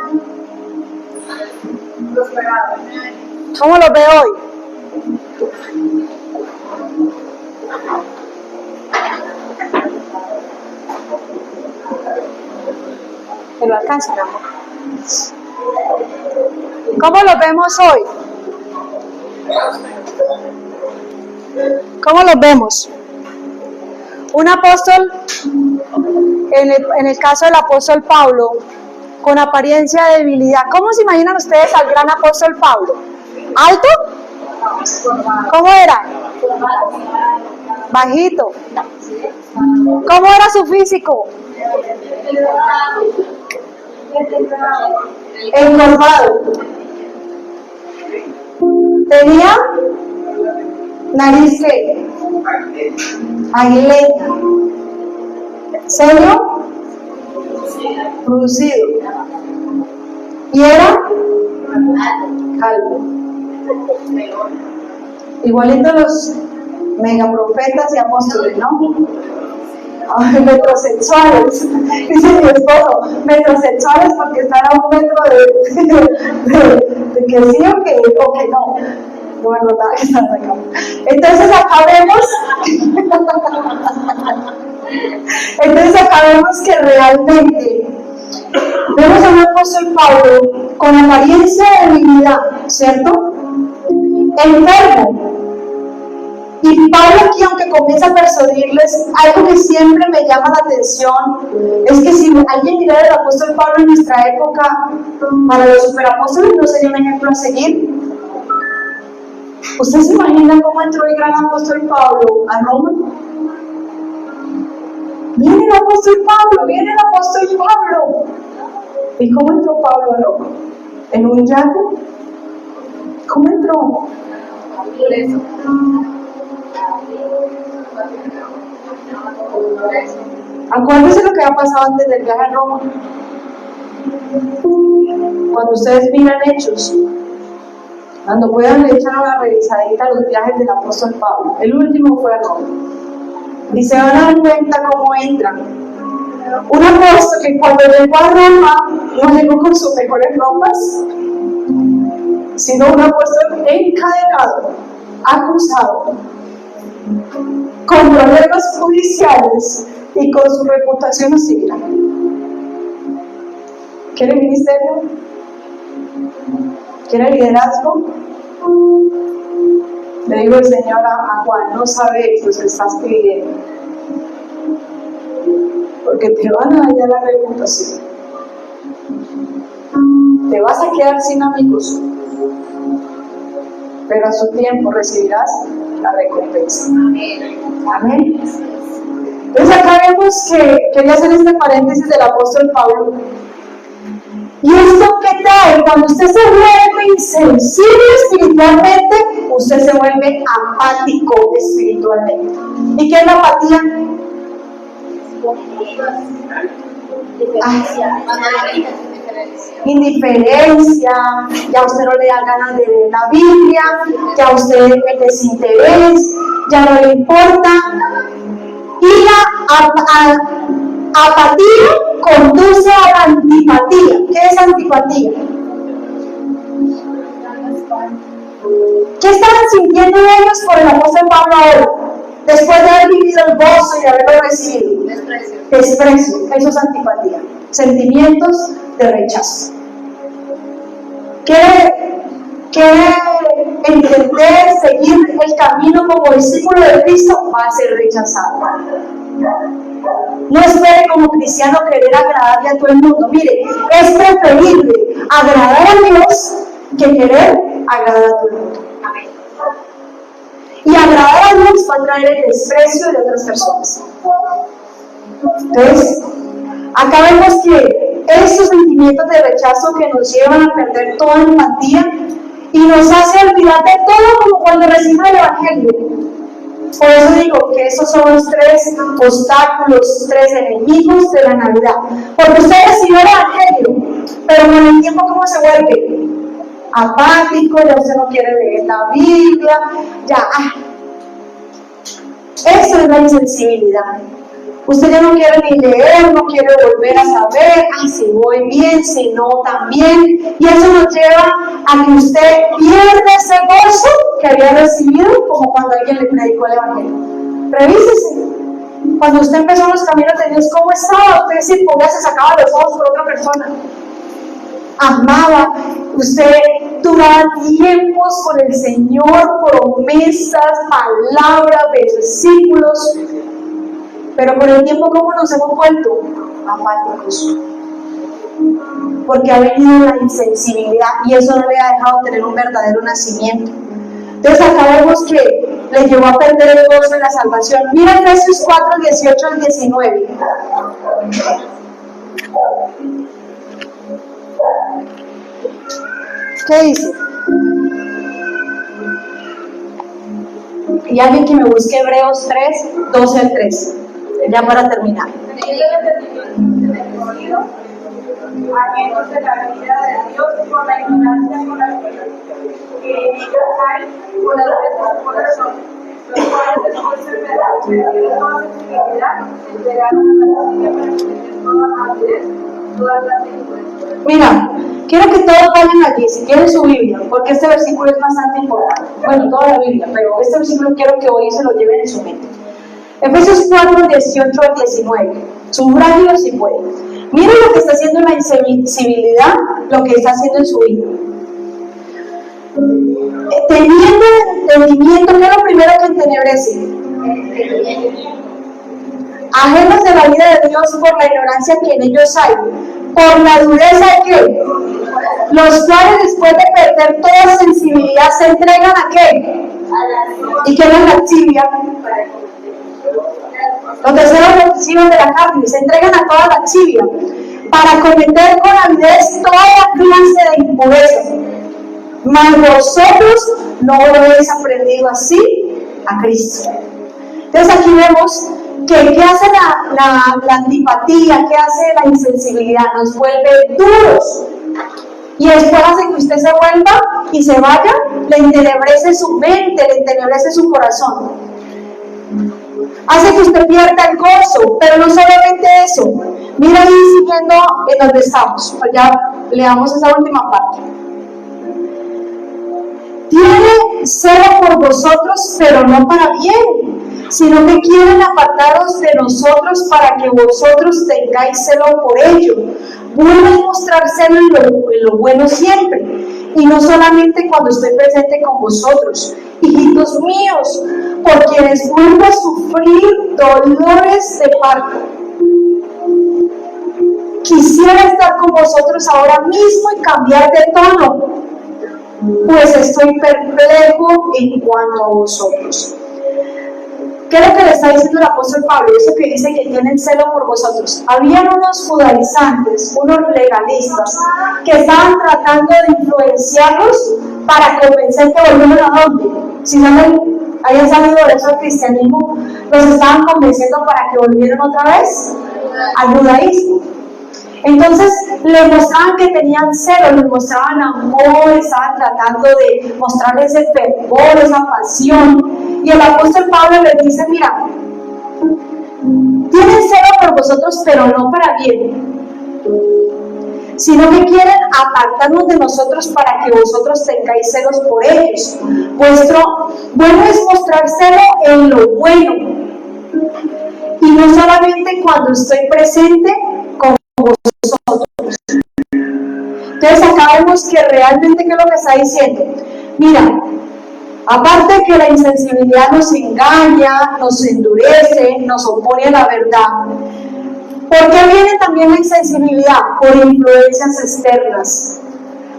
¿cómo los ve hoy? ¿Que lo alcanza, mi amor? ¿Cómo los vemos hoy? ¿Cómo los vemos? Un apóstol, en el caso del apóstol Pablo, con apariencia de debilidad. ¿Cómo se imaginan ustedes al gran apóstol Pablo? ¿Alto? ¿Cómo era? Bajito. ¿Cómo era su físico? Encorvado. Tenía nariz aguileña, ceño producido, y era calvo. Igualito los megaprofetas y apóstoles, ¿no? Metrosexuales, dice mi esposo, metrosexuales porque están a 1 metro de que sí o que no. No me acordaba que estaban acá. Entonces acá vemos que realmente vemos a un apóstol Pablo con apariencia de debilidad, ¿cierto? Enfermo. Y Pablo aquí, aunque comienza a persuadirles, algo que siempre me llama la atención es que si alguien mirara al apóstol Pablo en nuestra época, para los superapóstoles no sería un ejemplo a seguir. ¿Usted se imagina cómo entró el gran apóstol Pablo a Roma? Viene el apóstol Pablo. ¿Y cómo entró Pablo a Roma? ¿En un yate? ¿Cómo entró? Acuérdense lo que ha pasado antes del viaje a Roma. Cuando ustedes miran Hechos, cuando puedan le echan una revisadita a los viajes del apóstol Pablo. El último fue a Roma. Y se van a dar cuenta cómo entran. Un apóstol que cuando llegó a Roma no llegó con sus mejores ropas, sino un apóstol encadenado, acusado, con problemas judiciales y con su reputación hostil. ¿Quiere ministerio? ¿Quiere liderazgo? Le digo el Señor a Juan, no sabes lo que estás pidiendo, porque te van a dañar la reputación, te vas a quedar sin amigos, pero a su tiempo recibirás la recompensa. Amén. Entonces acá vemos que quería hacer este paréntesis del apóstol Pablo, ¿Y esto qué trae? Cuando usted se vuelve insensible espiritualmente, usted se vuelve apático espiritualmente. ¿Y qué es la apatía? Indiferencia, ya a usted no le da ganas de leer la Biblia, ya a usted el desinterés, ya no le importa. Y la apatía conduce a la antipatía. ¿Qué es antipatía? ¿Qué estaban sintiendo ellos por el apóstol Pablo ahora? Después de haber vivido el gozo y de haberlo recibido. Desprecio. Eso es antipatía. Sentimientos de rechazo. Quiere entender, seguir el camino como discípulo de Cristo, va a ser rechazado. No espere como cristiano querer agradarle a todo el mundo. Mire, es preferible agradar a Dios que querer agradar a todo el mundo. Y agradar a Dios va a traer el desprecio de otras personas. Entonces, acá vemos que esos sentimientos de rechazo que nos llevan a perder toda empatía y nos hace olvidar de todo como cuando recibimos el Evangelio. Por eso digo que esos son los tres obstáculos, tres enemigos de la Navidad. Porque usted recibió el Evangelio, pero con el tiempo ¿cómo se vuelve? Apático, ya usted no quiere leer la Biblia, ya. Eso es la insensibilidad. Usted ya no quiere ni leer, no quiere volver a saber, si voy bien, si no también. Y eso nos lleva a que usted pierda ese gozo que había recibido como cuando alguien le predicó el Evangelio. Revísese. Cuando usted empezó en los caminos de Dios, ¿cómo estaba? Usted sin poder se sacaba los ojos por otra persona. Amaba, usted duraba tiempos con el Señor, promesas, palabras, versículos. Pero con el tiempo, ¿cómo nos hemos vuelto? Apáticos. Porque ha venido la insensibilidad y eso no le ha dejado tener un verdadero nacimiento. Entonces acá vemos que le llevó a perder el gozo de la salvación. Mira Efesios 4, 18 al 19. ¿Qué dice? Y alguien que me busque Hebreos 3, 12 al 13. Ya para terminar. Ajenos de la vida de Dios por la ignorancia con la que ellos caen por la dureza del corazón, los cuales después de perder toda sensibilidad, entregaron a la lascivia para tener toda avidez, toda clase de influencia. Mira, quiero que todos vayan allí, si tienen su Biblia, porque este versículo es bastante importante. Bueno, toda la Biblia, pero este versículo quiero que hoy se lo lleven en su mente. Efesios 4, 18 al 19. Subrayo si pueden. Miren lo que está haciendo la insensibilidad, lo que está haciendo en su vida. Teniendo entendimiento, ¿qué es lo primero que entenebrece? Ajenos de la vida de Dios por la ignorancia que en ellos hay, por la dureza de ¿qué? Los cuales después de perder toda sensibilidad se entregan ¿a qué? ¿Y qué es la lascivia? Los deseos repulsivos de la carne se entregan a toda lascivia para cometer con avidez toda clase de impurezas. Mas vosotros no lo habéis aprendido así a Cristo. Entonces aquí vemos que ¿qué hace la antipatía? ¿Qué hace la insensibilidad? Nos vuelve duros. Y después hace que usted se vuelva y se vaya, le entenebrece su mente, le entenebrece su corazón. Hace que usted pierda el gozo, pero no solamente eso. Mira ahí siguiendo en donde estamos. Ya leamos esa última parte. Tiene celo por vosotros, pero no para bien, sino que quieren apartaros de nosotros para que vosotros tengáis celo por ello. Vuelve a mostrar celo en lo bueno siempre, y no solamente cuando estoy presente con vosotros, hijitos míos, por quienes vuelvo a sufrir dolores de parto. Quisiera estar con vosotros ahora mismo y cambiar de tono, pues estoy perplejo en cuanto a vosotros. ¿Qué es lo que le está diciendo el apóstol Pablo? Eso que dice que tienen celo por vosotros. Habían unos judaizantes, unos legalistas, que estaban tratando de influenciarlos para convencer que volvieran a dónde. Si no hayan salido de eso al cristianismo, los estaban convenciendo para que volvieran otra vez al judaísmo. Entonces les mostraban que tenían celo, les mostraban amor, estaban tratando de mostrarles ese fervor, esa pasión. Y el apóstol Pablo les dice, mira, tienen celo por vosotros, pero no para bien, sino que quieren apartarnos de nosotros para que vosotros tengáis celos por ellos. Vuestro bueno es mostrar celo en lo bueno, y no solamente cuando estoy presente con vosotros. Entonces acá vemos que realmente, ¿qué es lo que está diciendo? Mira, aparte de que la insensibilidad nos engaña, nos endurece, nos opone a la verdad, ¿por qué viene también la insensibilidad? Por influencias externas,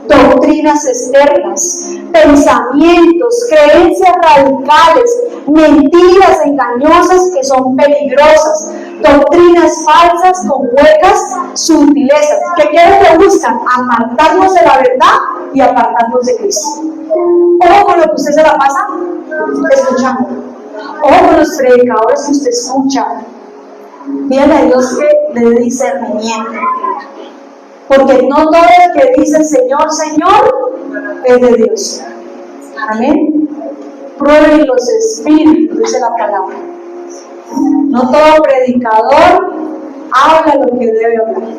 doctrinas externas, pensamientos, creencias radicales, mentiras engañosas que son peligrosas, doctrinas falsas con huecas sutilezas. ¿Qué quieren que buscan? Apartarnos de la verdad y apartarnos de Cristo. Ojo con lo que usted se la pasa escuchando. Ojo con los predicadores que usted escucha. Pídale a Dios que le dé discernimiento. Porque no todo el que dice Señor, Señor, es de Dios. Amén. Prueben los espíritus, dice la palabra. No todo predicador habla lo que debe hablar.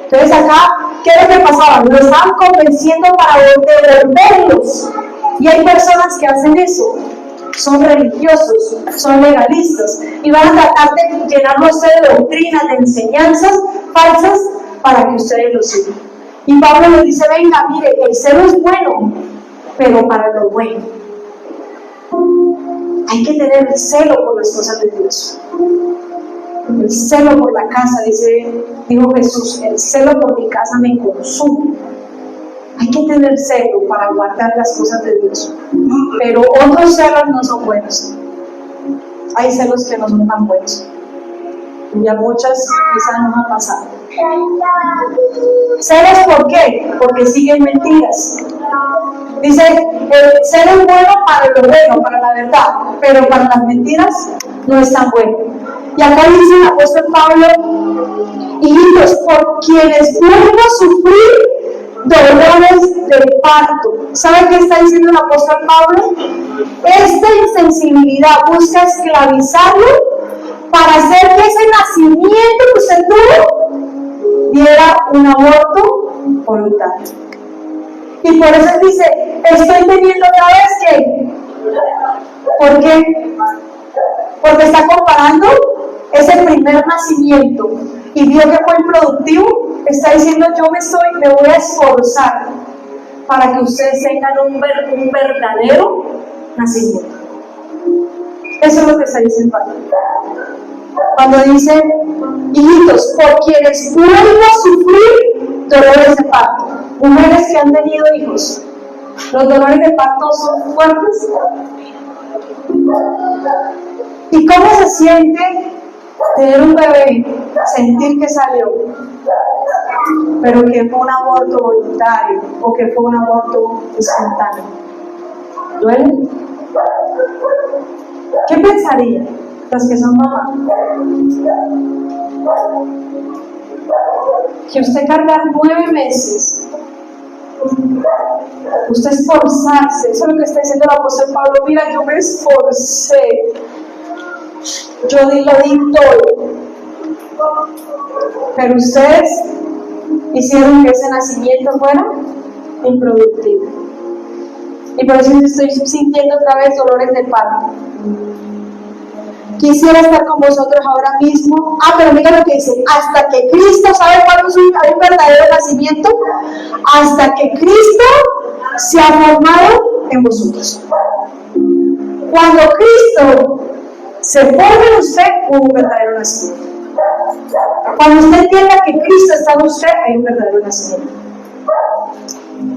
Entonces acá, ¿qué es lo que pasaba? Lo estaban convenciendo para devolverlos. Y hay personas que hacen eso. Son religiosos, son legalistas y van a tratar de llenarlos de doctrinas, de enseñanzas falsas para que ustedes lo sigan. Y Pablo les dice, venga, mire, el celo es bueno, pero para lo bueno. Hay que tener el celo por las cosas de Dios. El celo por la casa, dijo Jesús, el celo por mi casa me consume. Hay que tener celo para guardar las cosas de Dios. Pero otros celos no son buenos. Hay celos que no son tan buenos. Y a muchas quizás nos ha pasado. ¿Celos por qué? Porque siguen mentiras. Dice, el celo es bueno para lo bueno, para la verdad, pero para las mentiras no es tan bueno. Y acá dice el apóstol Pablo, hijitos, por quienes vuelvo a sufrir dolores de parto. ¿Sabe qué está diciendo el apóstol Pablo? Esta insensibilidad busca esclavizarlo para hacer que ese nacimiento que usted tuvo diera un aborto voluntario. Y por eso dice, estoy teniendo otra vez que, ¿por qué? Porque está comparando ese primer nacimiento y vio que fue improductivo. Está diciendo, yo me voy a esforzar para que ustedes tengan un verdadero nacimiento. Eso es lo que está diciendo aquí. Cuando dice, hijitos, por quienes vuelvo a sufrir dolores de parto. Mujeres que han tenido hijos, los dolores de parto son fuertes. ¿Y cómo se siente tener un bebé, sentir que salió, pero que fue un aborto voluntario o que fue un aborto espontáneo? ¿Duele? ¿Qué pensarían las que son mamás? Que usted cargar 9 meses, usted esforzarse, eso es lo que está diciendo el apóstol Pablo. Mira, yo me esforcé, yo lo di todo, pero ustedes hicieron que ese nacimiento fuera improductivo. Y por eso estoy sintiendo otra vez dolores de parto. Quisiera estar con vosotros ahora mismo. Pero mira lo que dice, hasta que Cristo, ¿sabe cuándo es un verdadero nacimiento? Hasta que Cristo se ha formado en vosotros. Cuando Cristo se forme en usted, hubo un verdadero nacimiento. Cuando usted entienda que Cristo está en usted, hay un verdadero nacimiento.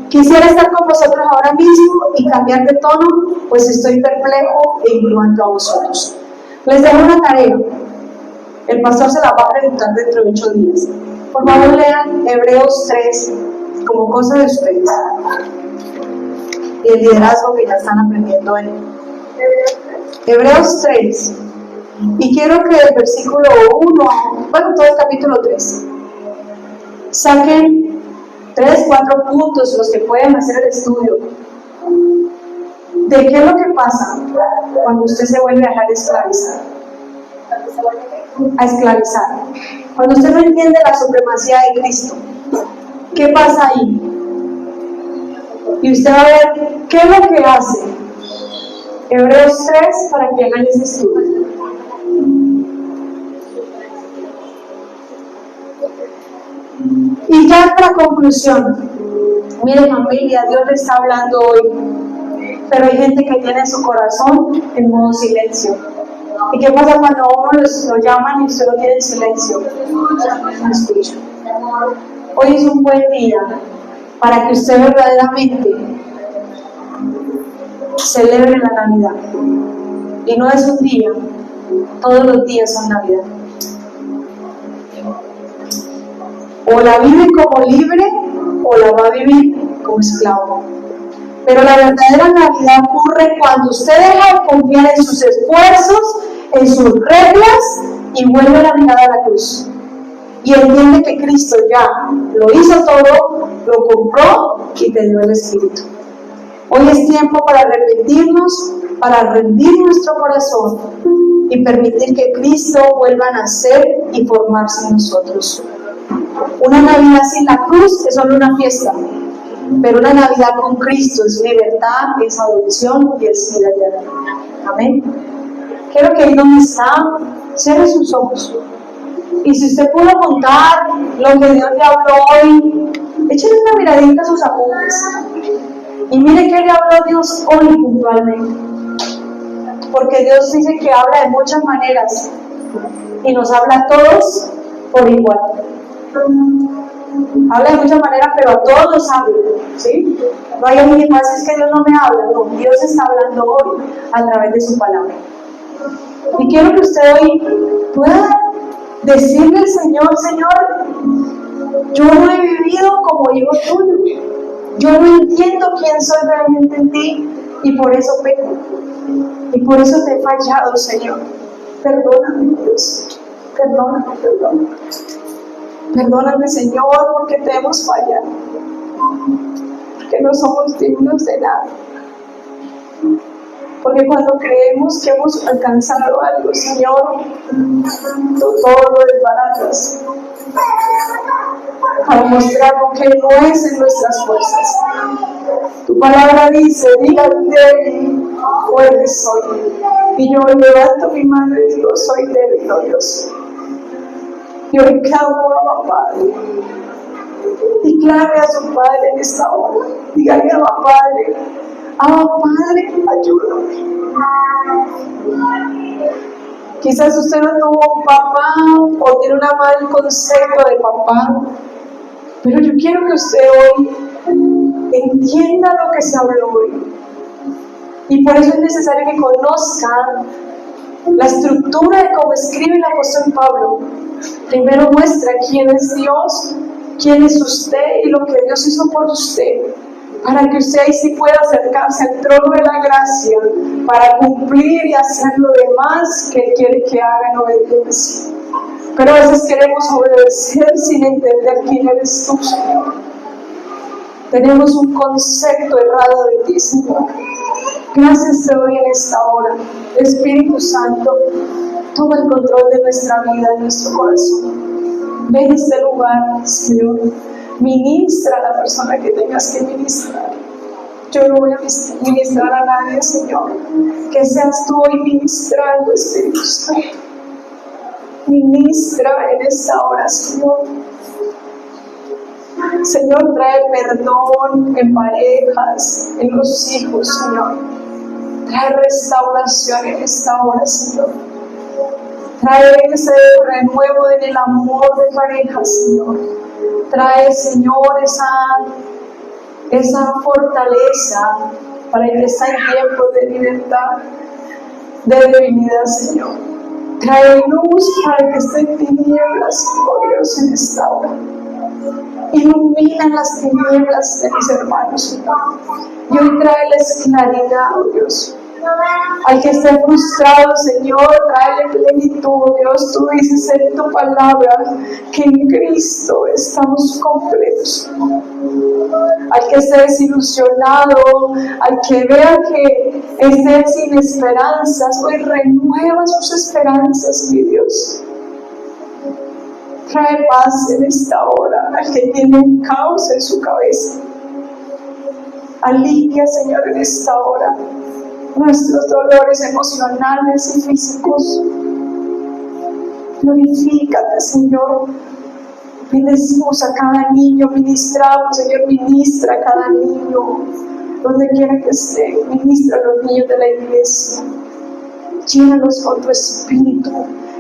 Quisiera estar con vosotros ahora mismo y cambiar de tono, pues estoy perplejo en cuanto a vosotros. Les dejo una tarea. El pastor se la va a preguntar dentro de 8 días. Por favor, lean Hebreos 3 como cosa de ustedes. Y el liderazgo que ya están aprendiendo en Hebreos 3. Y quiero que del versículo 1, bueno, todo el capítulo 3, saquen 3, 4 puntos los que pueden hacer el estudio. ¿De qué es lo que pasa cuando usted se vuelve a dejar esclavizar? A esclavizar. Cuando usted no entiende la supremacía de Cristo, ¿qué pasa ahí? Y usted va a ver qué es lo que hace. Hebreos 3 para que hagan ese estudio. Y ya para conclusión, mire familia, Dios le está hablando hoy, pero hay gente que tiene su corazón en modo silencio. ¿Y qué pasa cuando uno lo llaman y usted lo tiene en silencio? No escucha. Hoy es un buen día para que usted verdaderamente celebre la Navidad. Y no es un día, todos los días son Navidad. O la vive como libre o la va a vivir como esclavo. Pero la verdadera Navidad ocurre cuando usted deja de confiar en sus esfuerzos, en sus reglas y vuelve la mirada a la cruz. Y entiende que Cristo ya lo hizo todo, lo compró y te dio el Espíritu. Hoy es tiempo para arrepentirnos, para rendir nuestro corazón y permitir que Cristo vuelva a nacer y formarse en nosotros. Una Navidad sin la cruz es solo una fiesta, pero una Navidad con Cristo es libertad, es adopción y es vida eterna. Amén. Quiero que ahí donde está, cierre sus ojos. Y si usted pudo contar lo que Dios le habló hoy, échale una miradita a sus apuntes. Y mire qué le habló Dios hoy puntualmente. Porque Dios dice que habla de muchas maneras y nos habla a todos por igual. Habla de muchas maneras, pero a todos nos habla, ¿sí? No hay alguien que pasa, es que Dios no me habla, no, Dios está hablando hoy a través de su palabra. Y quiero que usted hoy pueda decirle al Señor, Señor, yo no he vivido como hijo tuyo, yo no entiendo quién soy realmente en ti y por eso peco, y por eso te he fallado, Señor. Perdóname, Dios, perdóname, perdóname. Perdóname, Señor, porque te hemos fallado, porque no somos dignos de nada. Porque cuando creemos que hemos alcanzado algo, Señor, tú todo lo desbaratas para mostrarnos que no es en nuestras fuerzas. Tu palabra dice, diga débil, fuerte soy. Y yo levanto mi mano y digo, soy débil, oh Dios. Y hoy clamo a mi Padre. Y clame a su Padre en esta hora. Dígale a mi Padre, Padre, ayúdame. Quizás usted no tuvo un papá o tiene un mal concepto de papá, pero yo quiero que usted hoy entienda lo que se habló hoy. Y por eso es necesario que conozca la estructura de cómo escribe el apóstol Pablo. Primero muestra quién es Dios, quién es usted y lo que Dios hizo por usted, para que usted ahí sí pueda acercarse al trono de la gracia para cumplir y hacer lo demás que Él quiere que haga en obediencia. Pero a veces queremos obedecer sin entender quién eres tú, Señor. Tenemos un concepto errado de ti, Señor. Gracias te doy en esta hora. Espíritu Santo, toma el control de nuestra vida, de nuestro corazón. Ven a este lugar, Señor. Ministra a la persona que tengas que ministrar. Yo no voy a ministrar a nadie, Señor. Que seas tú hoy ministrando, Espíritu Santo. Ministra en esta hora, Señor. Señor, trae perdón en parejas, en los hijos, Señor. Trae restauración en esta hora, Señor. Trae ese renuevo en el amor de parejas, Señor. Trae, Señor, esa fortaleza para el que está en tiempos de libertad, de debilidad, Señor. Trae luz para el que esté en tinieblas, oh Dios, en esta hora. Ilumina las tinieblas de mis hermanos. Y hoy tráeles claridad, oh Dios. Al que esté frustrado, Señor, tráele plenitud, oh Dios. Tú dices en tu palabra que en Cristo estamos completos. Al que esté desilusionado, al que vea que esté sin esperanzas, hoy renueva sus esperanzas, mi Dios. Trae paz en esta hora al que tiene un caos en su cabeza. Alivia, Señor, en esta hora nuestros dolores emocionales y físicos. Glorifícate, Señor. Bendecimos a cada niño, ministramos, Señor, ministra a cada niño, donde quiera que esté, ministra a los niños de la iglesia. Llénalos con tu espíritu,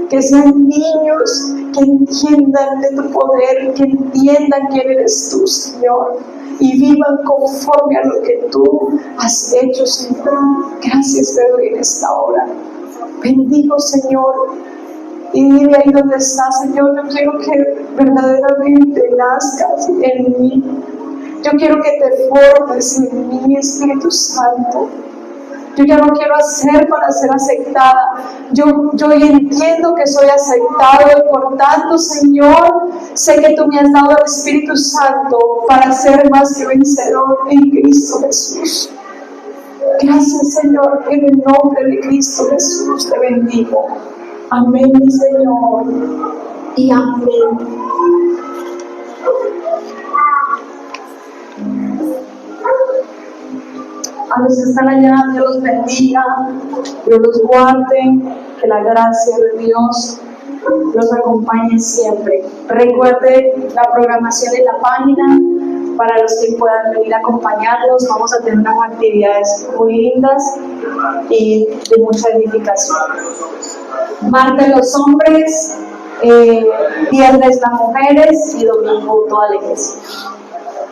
que sean niños que entiendan de tu poder, que entiendan quién eres tú, Señor, y vivan conforme a lo que tú has hecho, Señor. Gracias te doy en esta hora. Bendigo, Señor, y dile ahí donde estás, Señor, yo quiero que verdaderamente nazcas en mí. Yo quiero que te formes en mí, Espíritu Santo. Yo ya no quiero hacer para ser aceptada. Yo entiendo que soy aceptado y por tanto, Señor, sé que tú me has dado el Espíritu Santo para ser más que vencedor en Cristo Jesús. Gracias, Señor, en el nombre de Cristo Jesús te bendigo. Amén, mi Señor, y amén. A los que están allá, Dios los bendiga, Dios los guarde, que la gracia de Dios los acompañe siempre. Recuerde la programación en la página para los que puedan venir a acompañarnos. Vamos a tener unas actividades muy lindas y de mucha edificación. Martes los hombres, viernes las mujeres y domingo toda la iglesia.